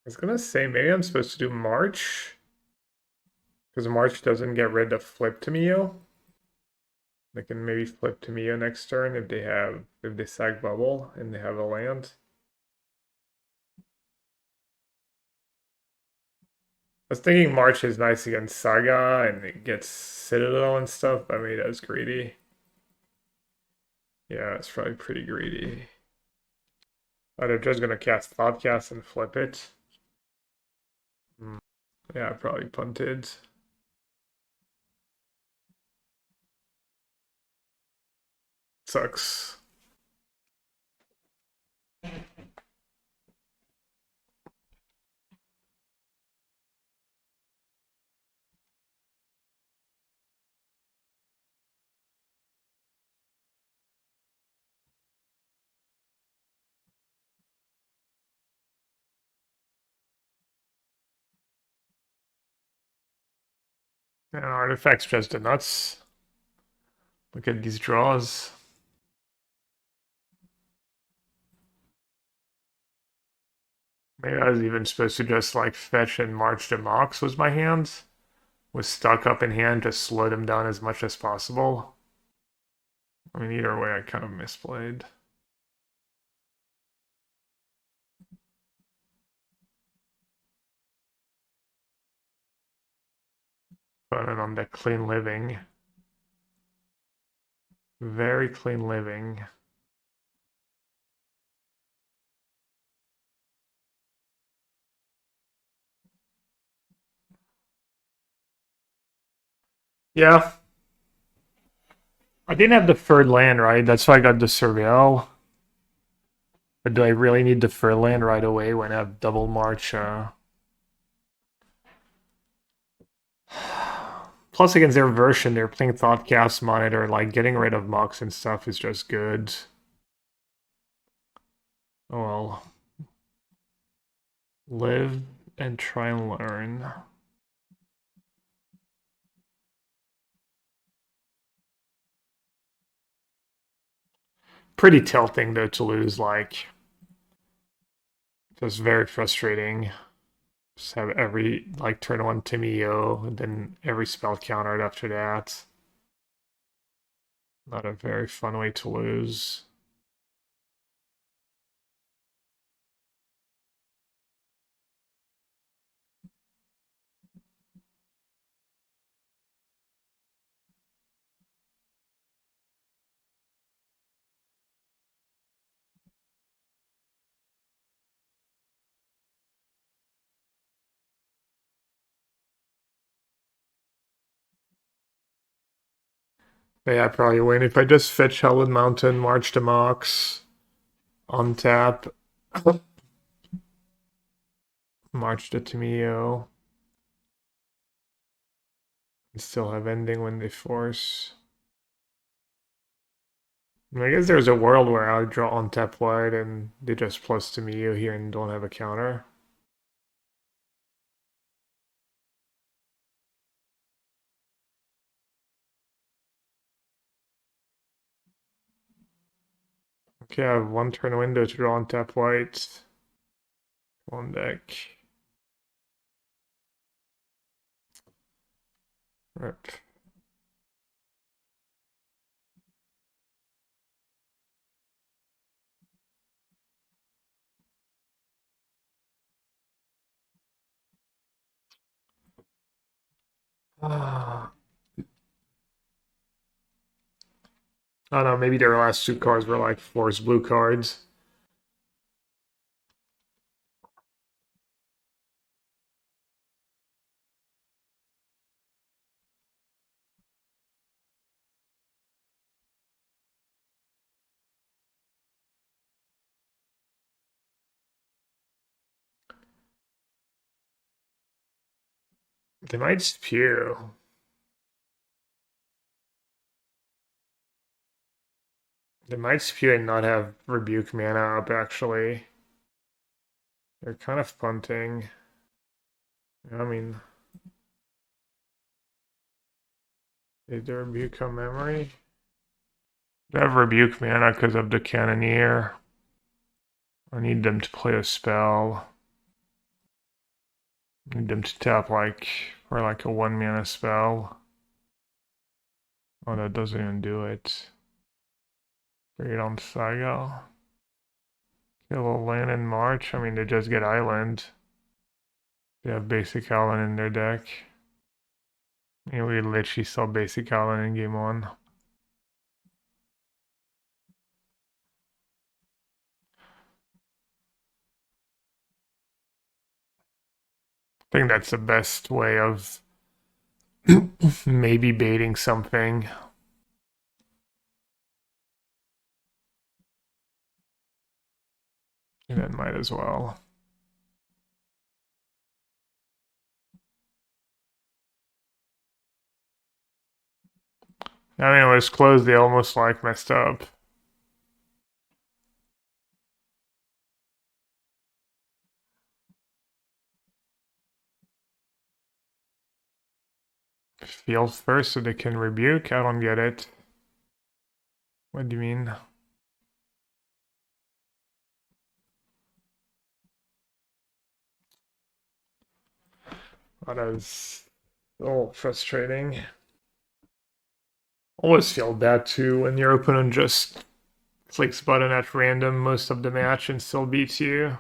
Speaker 1: I was gonna say maybe I'm supposed to do March. Because March doesn't get rid of flip Tamio. They can maybe flip Tamio next turn if they sack bubble and they have a land. I was thinking March is nice against Saga and it gets Citadel and stuff, but maybe that's greedy. Yeah, it's probably pretty greedy. Oh, they're just gonna cast Thoughtcast and flip it. Yeah, I probably punted. Sucks. And artifacts just the nuts. Look at these draws. Maybe I was even supposed to just like fetch and march the Mox was my hand. Was stuck up in hand to slow them down as much as possible. I mean, either way, I kind of misplayed. But on the clean living. Very clean living. Yeah. I didn't have the third land, right? That's why I got the Surveil. But do I really need the third land right away when I have double march? Plus, against their version, they're playing Thoughtcast Monitor. Like, getting rid of Mox and stuff is just good. Oh well. Live and try and learn. Pretty tilting, though, to lose, like. Just very frustrating. Just have every, like, turn one Timio, and then every spell countered after that. Not a very fun way to lose. But yeah, I probably win if I just fetch Hellwood Mountain, march to Mox, untap, march to Timio, and still have ending when they force. I guess there's a world where I draw untap white and they just plus Timio here and don't have a counter. Okay, I have one turn window to draw untap white. One deck. Rip. Ah. I don't know, maybe their last two cards were like force blue cards. They might spew. They might spew and not have Rebuke mana up, actually. They're kind of punting. I mean, did the Rebuke on memory? They have Rebuke mana because of the Cannoneer. I need them to play a spell. I need them to tap for like a 1 mana spell. Oh, that doesn't even do it. Great on Saigo. Kill a land in March. I mean, they just get Island. They have basic Island in their deck. And we literally saw basic Island in game 1. I think that's the best way of maybe baiting something. And that might as well. I mean, it was close. They almost messed up. Field first so they can rebuke? I don't get it. What do you mean? That is frustrating. Always feel bad too when your opponent just clicks button at random most of the match and still beats you.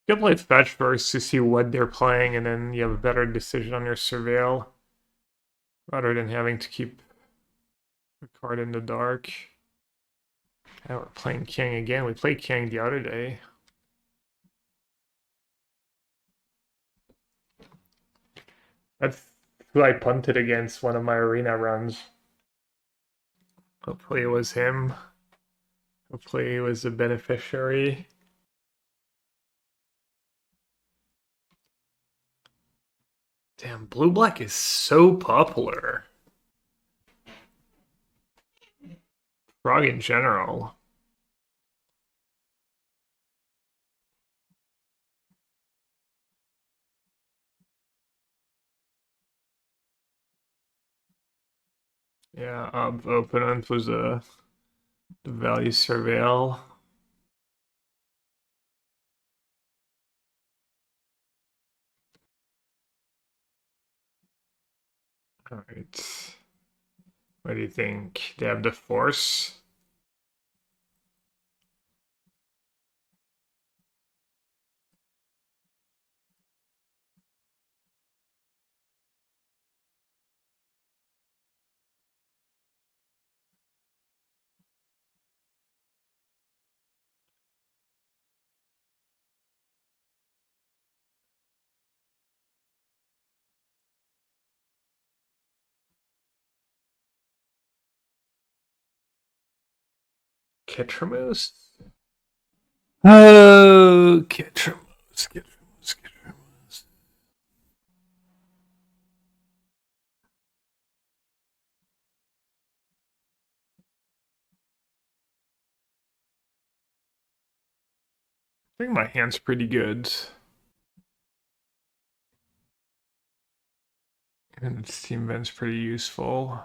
Speaker 1: You can play fetch first to see what they're playing, and then you have a better decision on your surveil rather than having to keep a card in the dark. Now we're playing King again. We played King the other day. That's who I punted against one of my arena runs. Hopefully it was him. Hopefully he was the beneficiary. Damn, blue-black is so popular. Frog in general. Yeah, opponent was the value surveil. Alright. What do you think? They have the force? Kitramos? Oh, Kitramos. I think my hand's pretty good. And Steam Vent's pretty useful.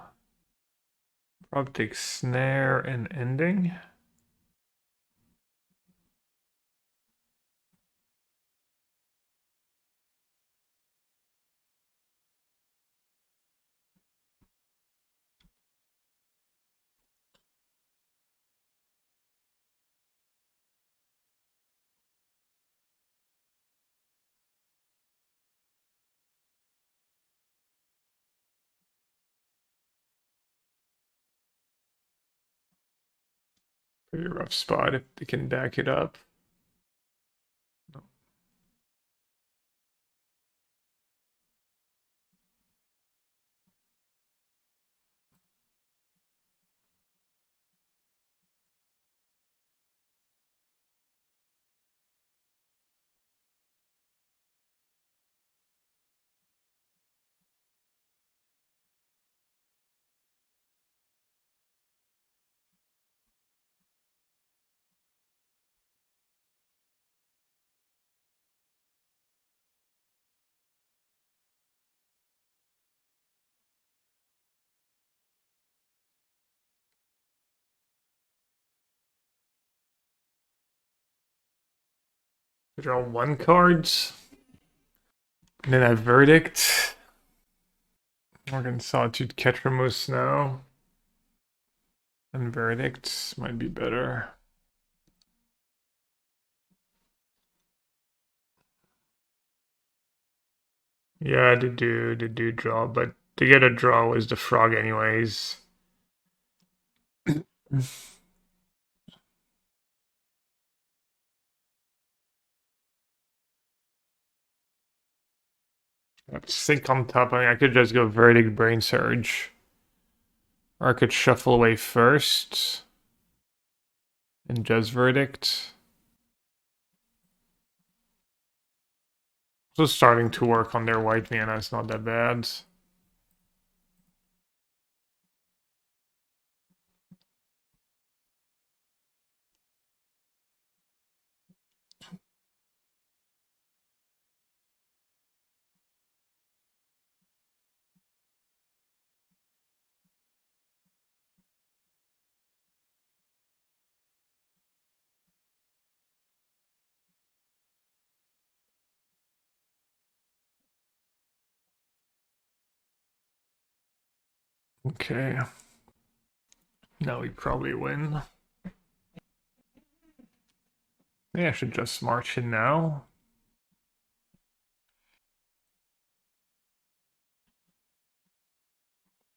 Speaker 1: Probably take Snare and Ending. Pretty rough spot if they can back it up. Draw 1 card. And then I Verdict. Morgan Solitude Ketramous now. And Verdict might be better. Yeah, to do draw, but to get a draw was the frog anyways. I think on top, I mean, I could just go Verdict, Brain Surge. Or I could shuffle away first. And just Verdict. So starting to work on their white mana, it's not that bad. Okay. Now we probably win. Maybe I should just march in now.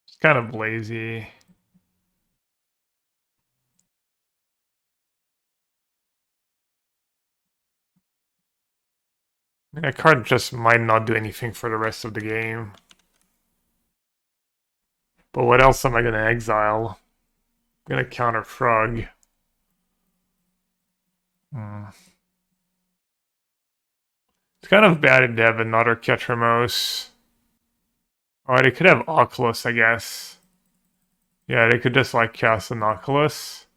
Speaker 1: It's kind of lazy. That card just might not do anything for the rest of the game. But what else am I going to exile? I'm going to counter Frog. It's kind of bad if they have another Ketramous. Oh, they could have Oculus, I guess. Yeah, they could just like cast an Oculus.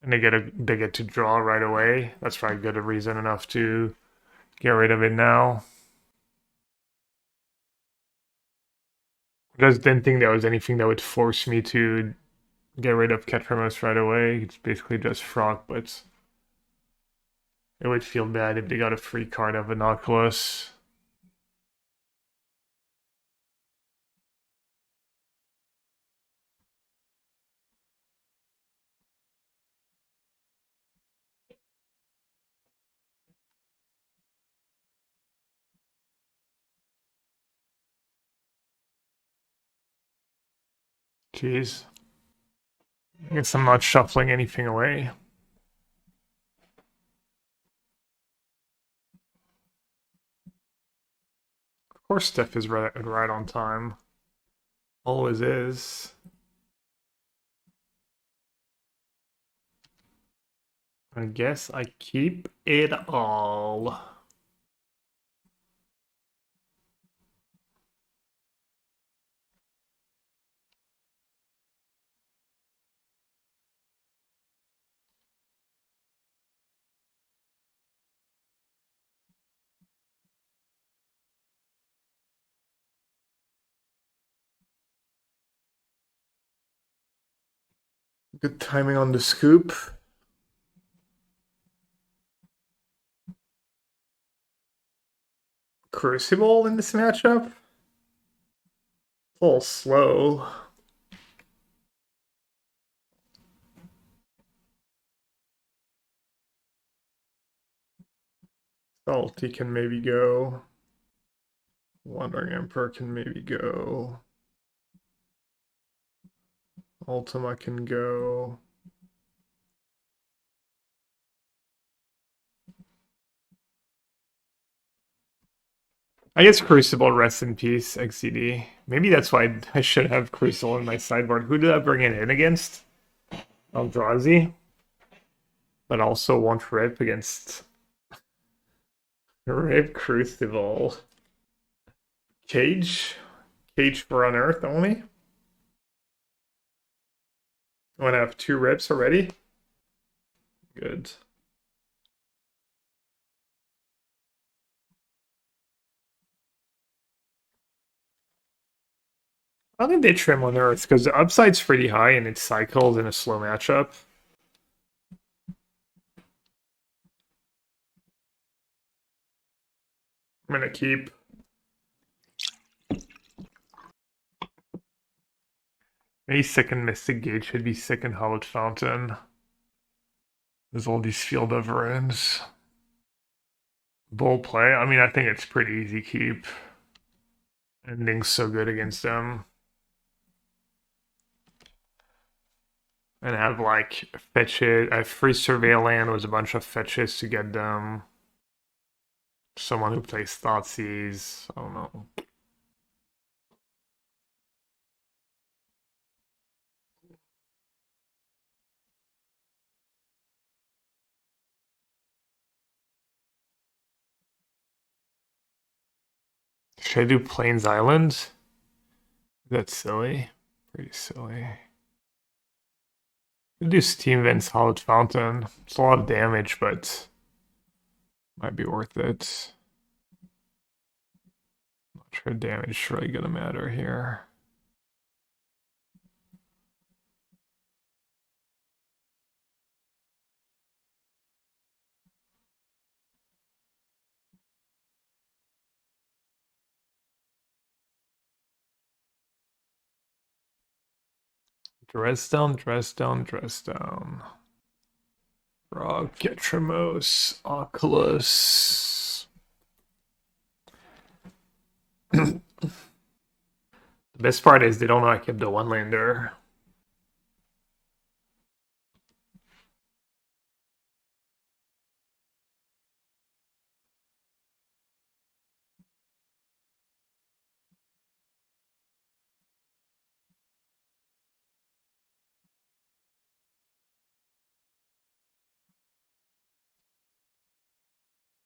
Speaker 1: And they get to draw right away. That's probably good a reason enough to get rid of it now. I just didn't think there was anything that would force me to get rid of Ketramous right away. It's basically just Frog, but it would feel bad if they got a free card of an Oculus. Jeez. I guess I'm not shuffling anything away. Of course Steph is right on time. Always is. I guess I keep it all. Good timing on the scoop. Crucible in this matchup? A little slow. Salty can maybe go. Wandering Emperor can maybe go. Ultima can go. I guess Crucible rests in peace, XCD. Maybe that's why I should have Crucible in my sideboard. Who did I bring it in against? Eldrazi. But also won't rip against Rip Crucible. Cage? Cage for Unearth only? I want to have 2 rips already? Good. I don't think they trim on Earth because the upside's pretty high and it cycles in a slow matchup. I'm gonna keep. Maybe second Mystic Gate should be second Hallowed Fountain. There's all these Field of Ruins. Bull play. I mean, I think it's pretty easy keep. Ending's so good against them. And have like fetches. I have free surveil land with a bunch of fetches to get them. Someone who plays Thoughtseize. I don't know. Should I do Plains Island? That's silly. Pretty silly. Could do Steam Vent's Hallowed Fountain. It's a lot of damage, but might be worth it. Not sure damage is really gonna matter here. Dress down. Frog, Getramos, Oculus. The best part is they don't know I kept the one lander.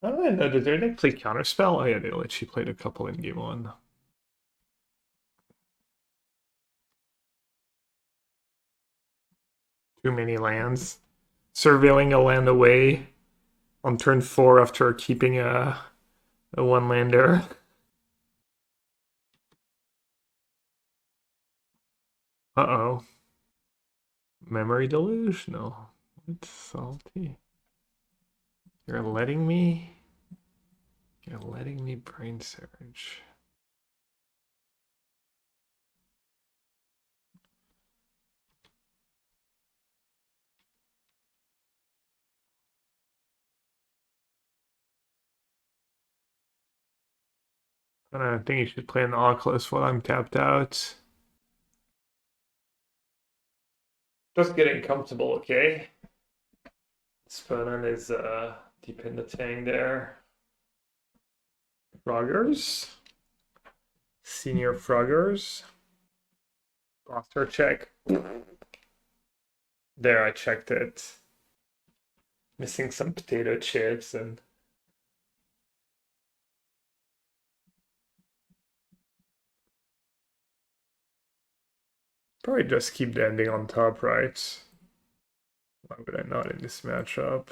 Speaker 1: I don't know. Did they play Counterspell? Oh yeah, they literally played a couple in game one. Too many lands. Surveilling a land away on turn 4 after keeping a one lander. Uh-oh. Memory deluge? No. It's salty. You're letting me brain surge. I think you should play an Oculus while I'm tapped out. Just getting comfortable, okay? Sponan is deep in the tank there. Froggers. Senior Froggers. Roster check. There, I checked it. Missing some potato chips and... Probably just keep the ending on top, right? Why would I not in this matchup?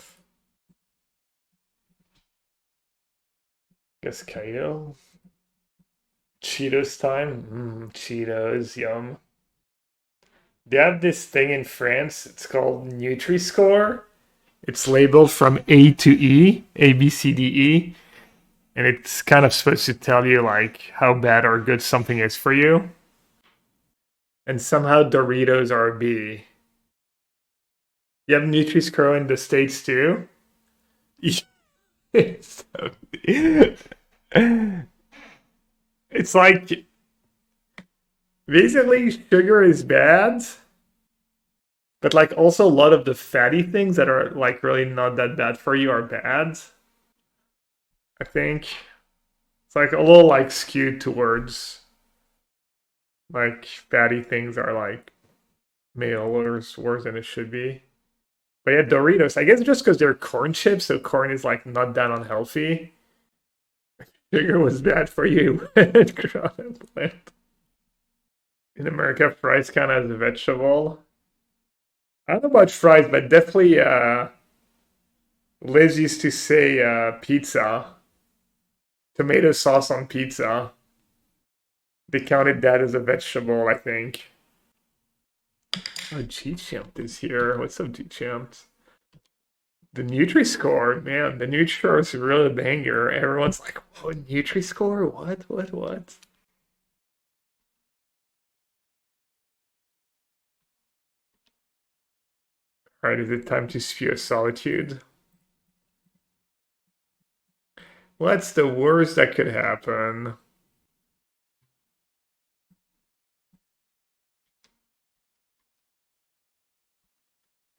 Speaker 1: Guess Kaido. Cheetos time? Cheetos, yum. They have this thing in France, it's called Nutri-Score. It's labeled from A to E, A, B, C, D, E. And it's kind of supposed to tell you like how bad or good something is for you. And somehow Doritos are a B. You have Nutri-Score in the States too? It's like basically sugar is bad, but like also a lot of the fatty things that are like really not that bad for you are bad. I think it's like a little like skewed towards like fatty things are like male or worse than it should be. But yeah, Doritos, I guess just because they're corn chips, so corn is like not that unhealthy. Sugar was bad for you. In America, fries count as a vegetable. I don't know about fries, but definitely Liz used to say pizza. Tomato sauce on pizza. They counted that as a vegetable, I think. Oh, G-Champ is here. What's up, G-Champ? The Nutri-Score, man, the Nutri-Score is really a banger. Everyone's like, "Whoa, Nutri-Score? What?" All right, is it time to spew a solitude? What's the worst that could happen?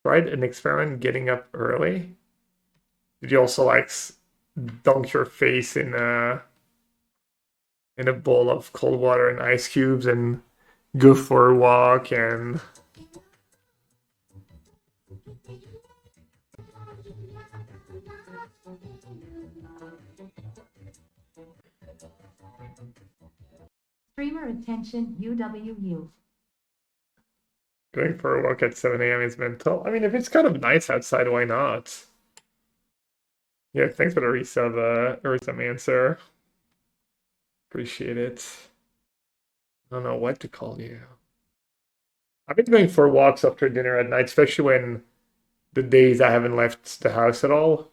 Speaker 1: Tried an experiment getting up early. Did you also like dunk your face in a bowl of cold water and ice cubes and go for a walk and
Speaker 4: Streamer attention UWU.
Speaker 1: going for a walk at 7 a.m. is mental? I mean, if it's kind of nice outside, why not? Yeah, thanks for the resub, some answer. Appreciate it. I don't know what to call you. I've been going for walks after dinner at night, especially when the days I haven't left the house at all.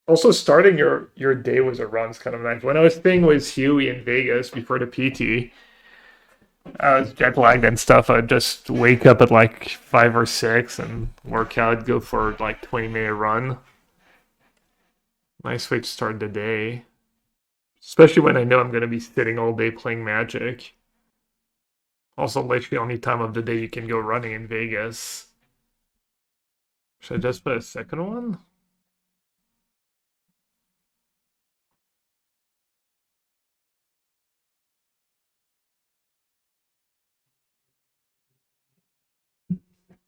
Speaker 1: Also, starting your day with a run is kind of nice. When I was staying with Huey in Vegas before the PT, I was jet lagged and stuff. I'd just wake up at like 5 or 6 and work out, go for like 20-minute run. Nice way to start the day. Especially when I know I'm gonna be sitting all day playing Magic. Also, literally the only time of the day you can go running in Vegas. Should I just put a second one?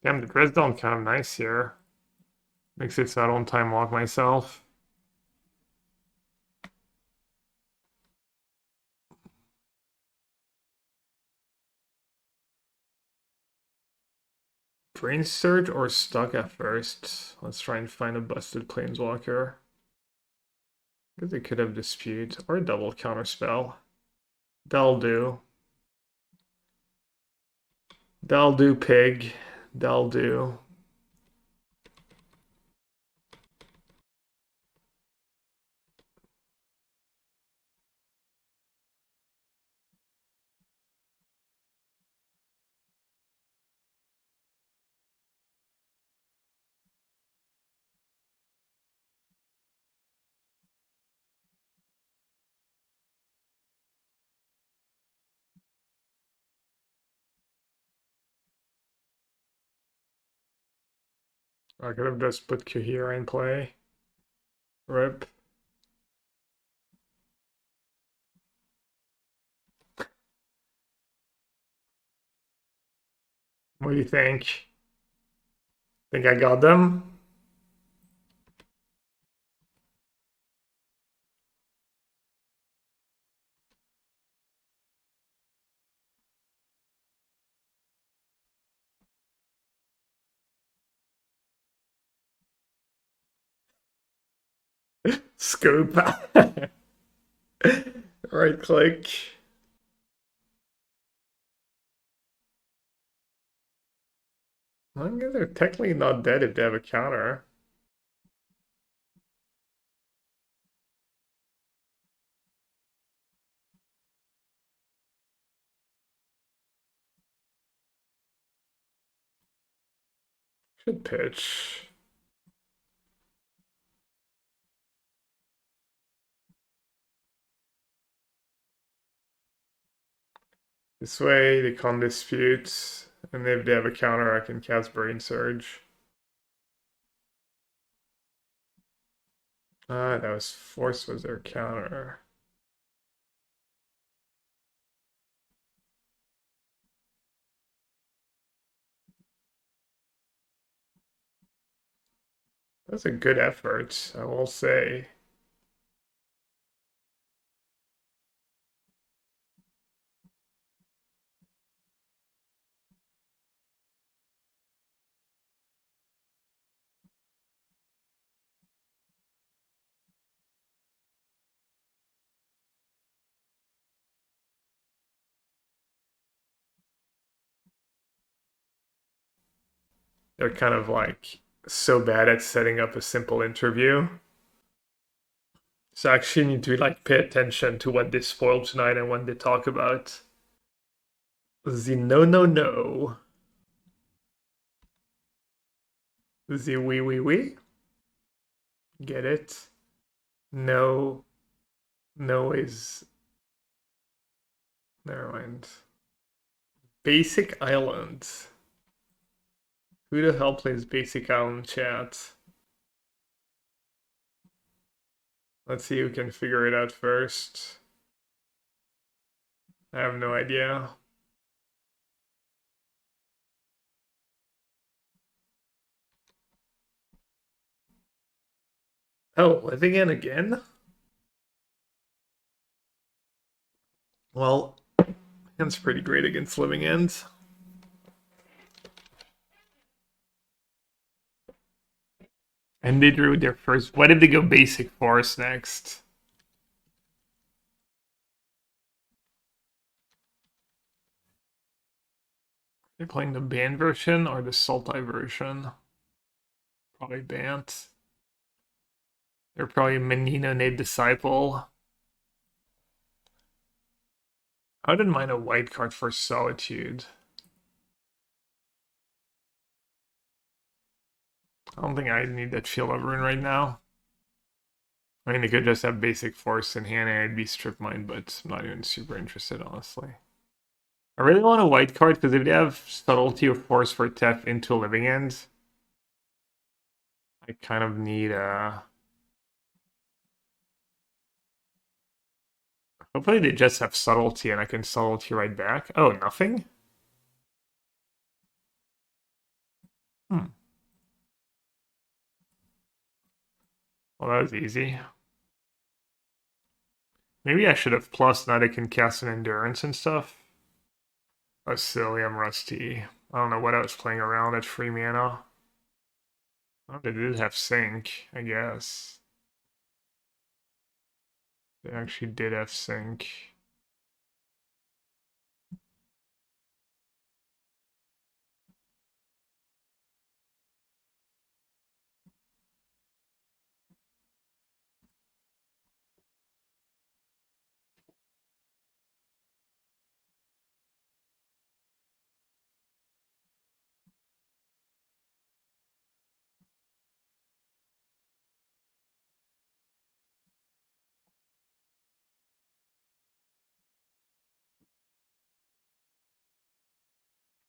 Speaker 1: Damn, the Grizz Dome kind of nice here. Makes it so I don't time walk myself. Brain Surge or Stuck at first? Let's try and find a busted Planeswalker. Because they could have Dispute or a double counterspell. That'll do. That'll do, pig. That'll do. I could have just put Kahira in play. Rip. What do you think? Think I got them? Scoop. Right click. I guess they're technically not dead if they have a counter. Should pitch. This way they can't dispute, and if they have a counter, I can cast Brain Surge. Ah, that was Force was their counter. That's a good effort, I will say. They're kind of like so bad at setting up a simple interview. So I actually need to like pay attention to what they spoil tonight and what they talk about. The no. The we. Get it? No. No is. Never mind. Basic Island. Who the hell plays Basic Island chat? Let's see who can figure it out first. I have no idea. Oh, living in again? Well, that's pretty great against living ends. And they drew their first. Why did they go basic forest next? They're playing the banned version or the Sultai version? Probably banned. They're probably Menino Nade Disciple. I wouldn't mind a white card for Solitude. I don't think I need that Field of Ruin right now. I mean, they could just have basic force in hand and I'd be strip mine, but I'm not even super interested, honestly. I really want a white card because if they have subtlety or force for Tef into living ends, I kind of need hopefully they just have subtlety and I can subtlety right back. Oh, nothing? Hmm. Well, that was easy. Maybe I should have plus now they can cast an endurance and stuff. Oh, silly, I'm rusty. I don't know what I was playing around at free mana. Oh, they did have sync, I guess. They actually did have sync.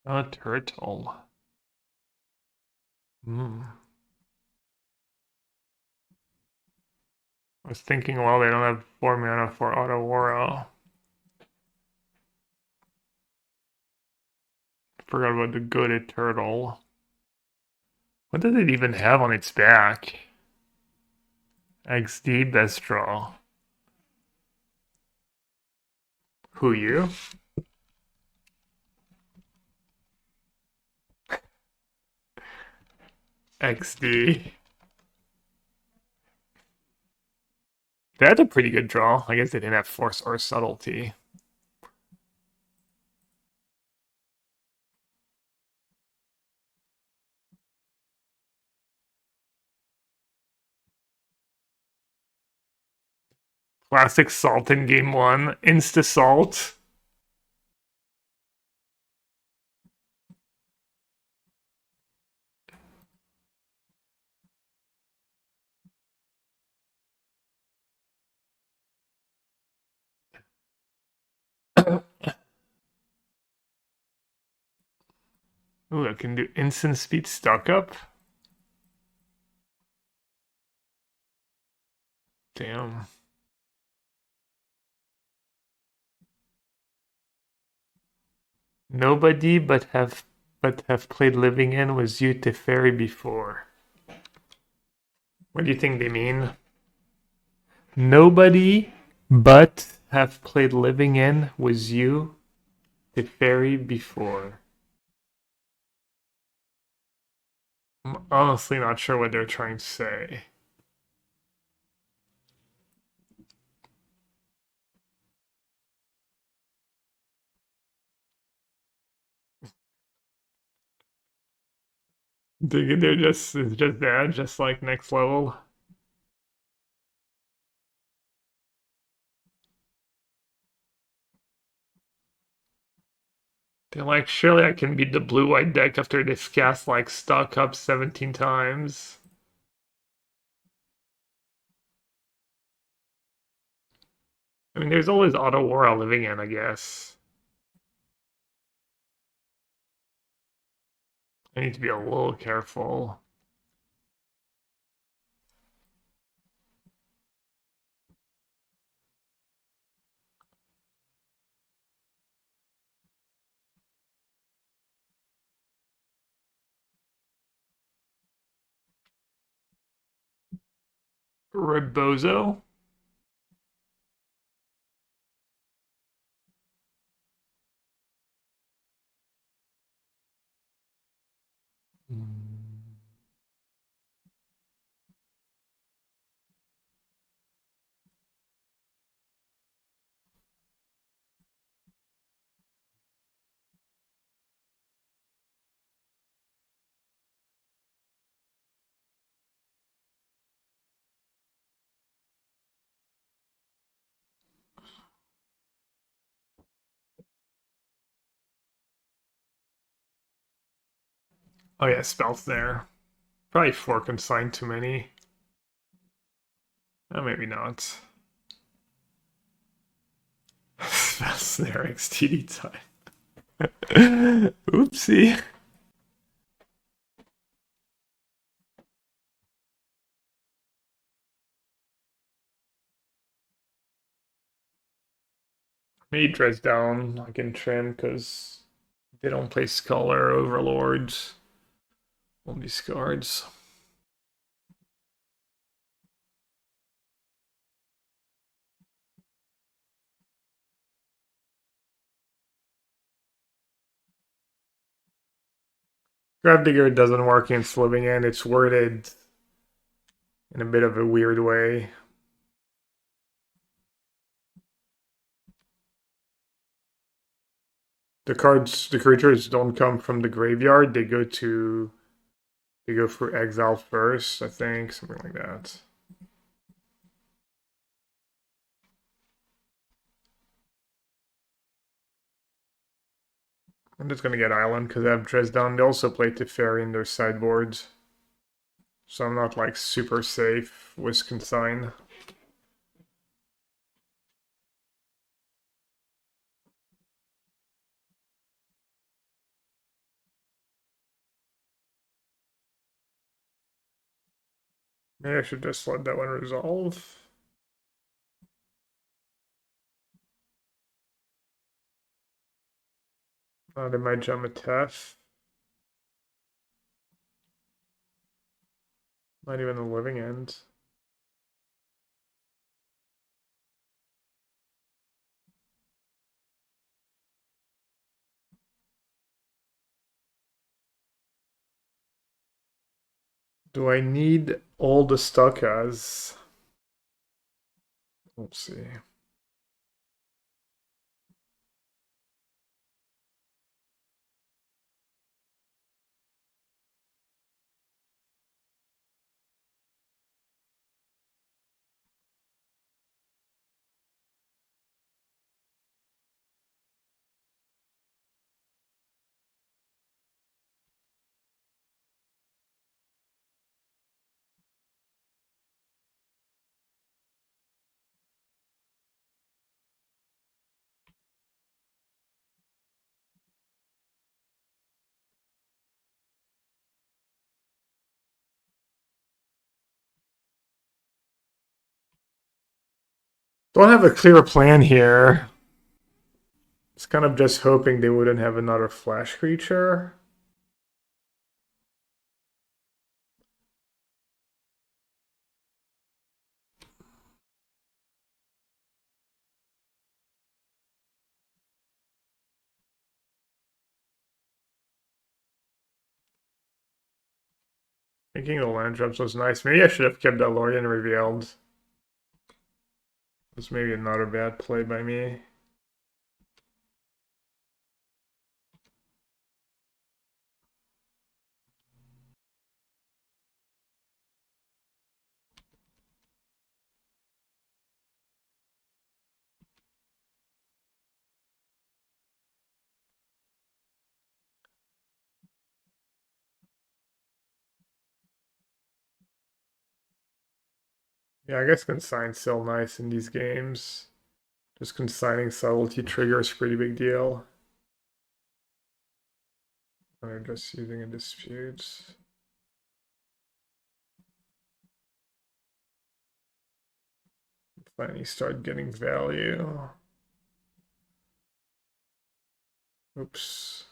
Speaker 1: A turtle. Hmm. I was thinking, well, they don't have 4 mana for Auto Aura. Forgot about the goaded turtle. What does it even have on its back? XD best draw. Who you? XD. That's a pretty good draw. I guess they didn't have force or subtlety. Classic salt in game one. Insta salt. Ooh, I can do instant speed stuck up. Damn. Nobody but have played Living In was you Teferi before. What do you think they mean? Nobody but have played Living In was you Teferi before. I'm honestly not sure what they're trying to say. They're just it's just that, just like next level. They're like, surely I can beat the blue-white deck after this cast like stock up 17 times. I mean, there's always Auto War living in, I guess. I need to be a little careful. Rebozo? Oh yeah, spells there. Probably 4 consigned too many. Oh, maybe not. Spells there, XTD time. Oopsie. Maybe dress down like in trim because they don't play Scholar Overlords. On these cards. Gravedigger doesn't work in Living End. It's worded in a bit of a weird way. The creatures don't come from the graveyard. They go for exile first, I think, something like that. I'm just gonna get Island because I have Dresden. They also play Teferi in their sideboards. So I'm not like super safe with Consign. Maybe I should just let that one resolve. They might jump a Tef. Not even the Living End. Do I need all the Stuckas? Let's see. Don't have a clear plan here. It's kind of just hoping they wouldn't have another flash creature. Thinking the land drops was nice. Maybe I should have kept that Lorien revealed. It's maybe another bad play by me. Yeah, I guess consign's still nice in these games. Just consigning subtlety triggers pretty big deal. Or just using a dispute. Finally start getting value. Oops.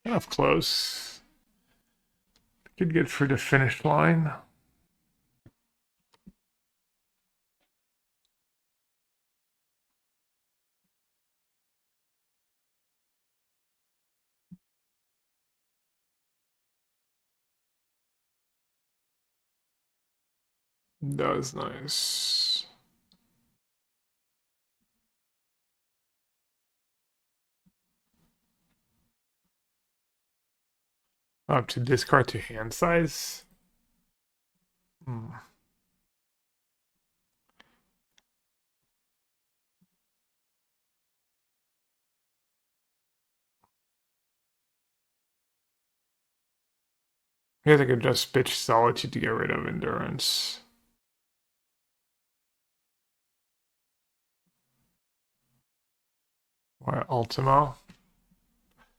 Speaker 1: Kind of close. Could get for the finish line. That was nice. Up to discard to hand size. Hmm. I guess I could just pitch Solitude to get rid of Endurance. Or Ultimo.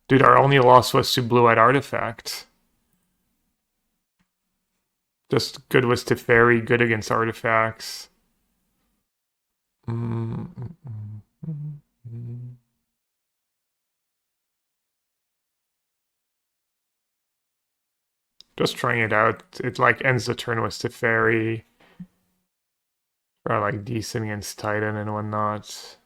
Speaker 1: Dude, our only loss was to Blue-Eyed Artifact. Just good was to Fairy, good against artifacts. Just trying it out. It like ends the turn with Teferi. Or like decent against Titan and whatnot.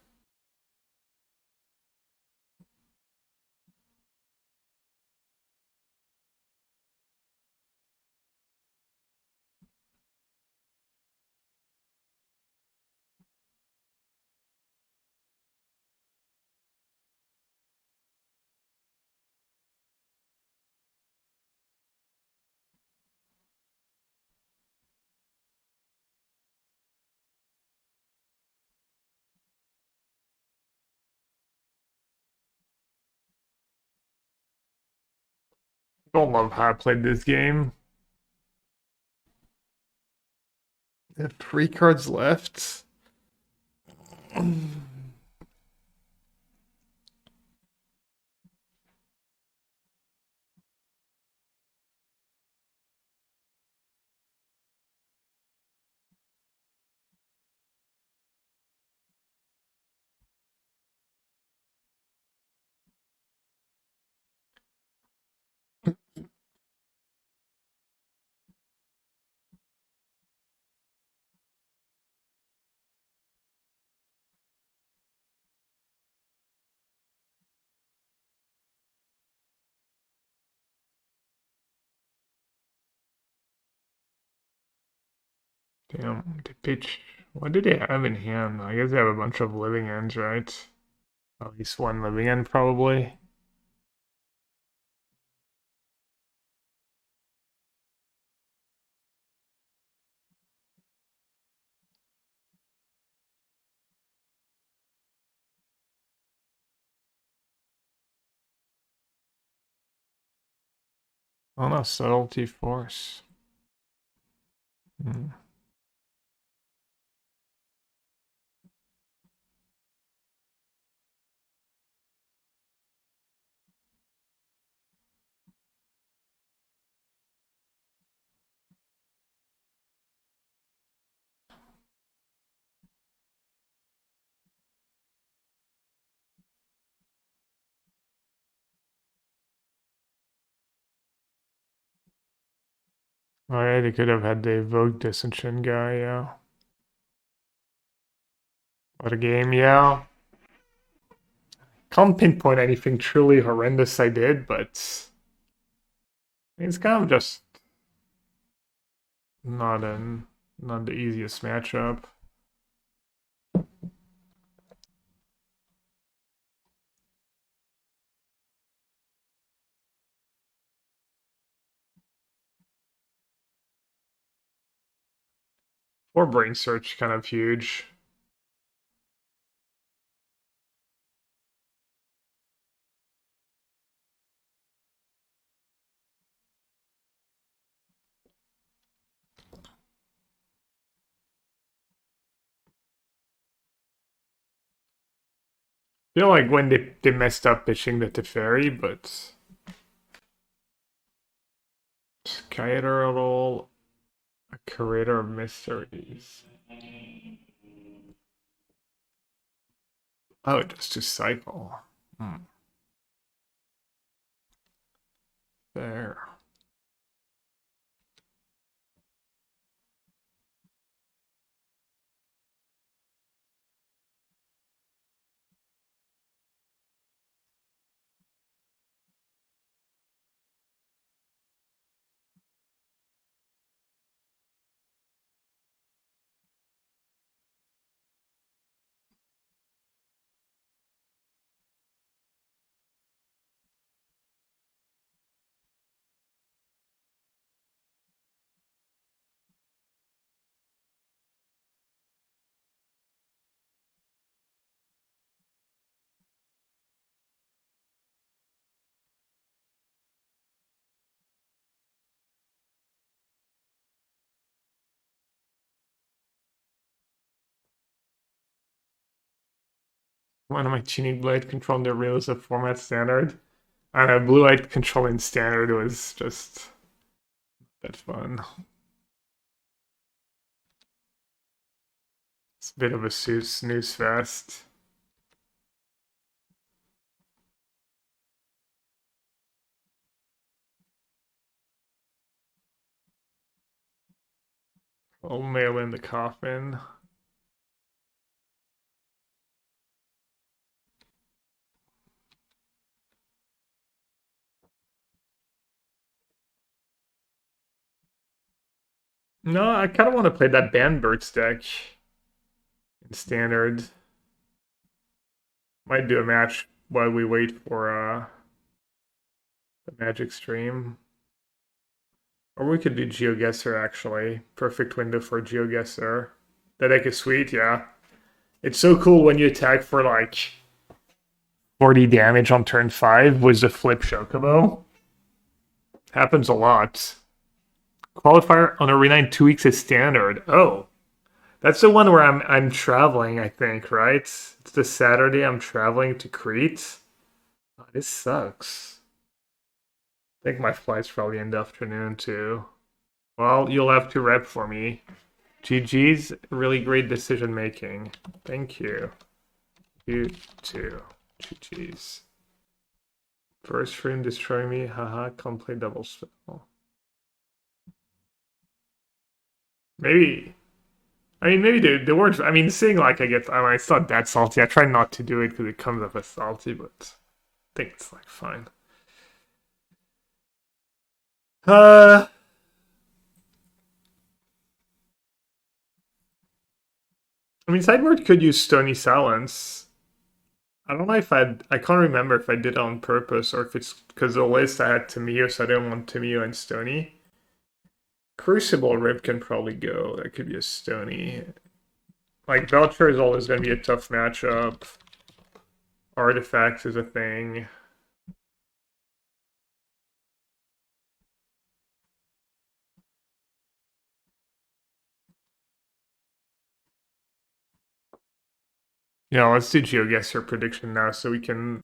Speaker 1: Don't love how I played this game. I have 3 cards left. Damn, they pitch. What do they have in hand? I guess they have a bunch of living ends, right? At least one living end, probably. Oh no, subtlety force. Hmm. Oh yeah, they could have had the Vogue Dissension guy, yeah. What a game, yeah. Can't pinpoint anything truly horrendous I did, but it's kind of just not an not the easiest matchup. Or brain search kind of huge. feel like when they messed up pitching the Teferi, but Skyder at all, a creator of mysteries. Oh, just to cycle. There. One of my tuning blade controlling the reels of format standard. And a blue light controlling standard was just that fun. It's a bit of a snooze fest. I'll mail in the coffin. No, I kind of want to play that Bandbirds deck in standard. Might do a match while we wait for the Magic stream. Or we could do GeoGuessr actually. Perfect window for GeoGuessr. That deck is sweet, yeah. It's so cool when you attack for like 40 damage on turn 5 with the flip Chocobo. Happens a lot. Qualifier on Arena in 2 weeks is standard. Oh. That's the one where I'm traveling, I think, right? It's the Saturday I'm traveling to Crete. Oh, this sucks. I think my flight's probably in the afternoon too. Well, you'll have to rep for me. GG's, really great decision making. Thank you. You too. GG's. First frame destroy me, haha, can't play double spell. Maybe. I mean, maybe the words. I mean, saying like I get. I mean, it's not that salty. I try not to do it because it comes up as salty, but I think it's like fine. I mean, sideboard could use Stony Silence. I don't know if I can't remember if I did it on purpose or if it's because the list I had Tamio, so I didn't want Tamio and Stony. Crucible Rip can probably go. That could be a Stony. Like, Belcher is always going to be a tough matchup. Artifacts is a thing. Yeah, let's do GeoGuessr prediction now so we can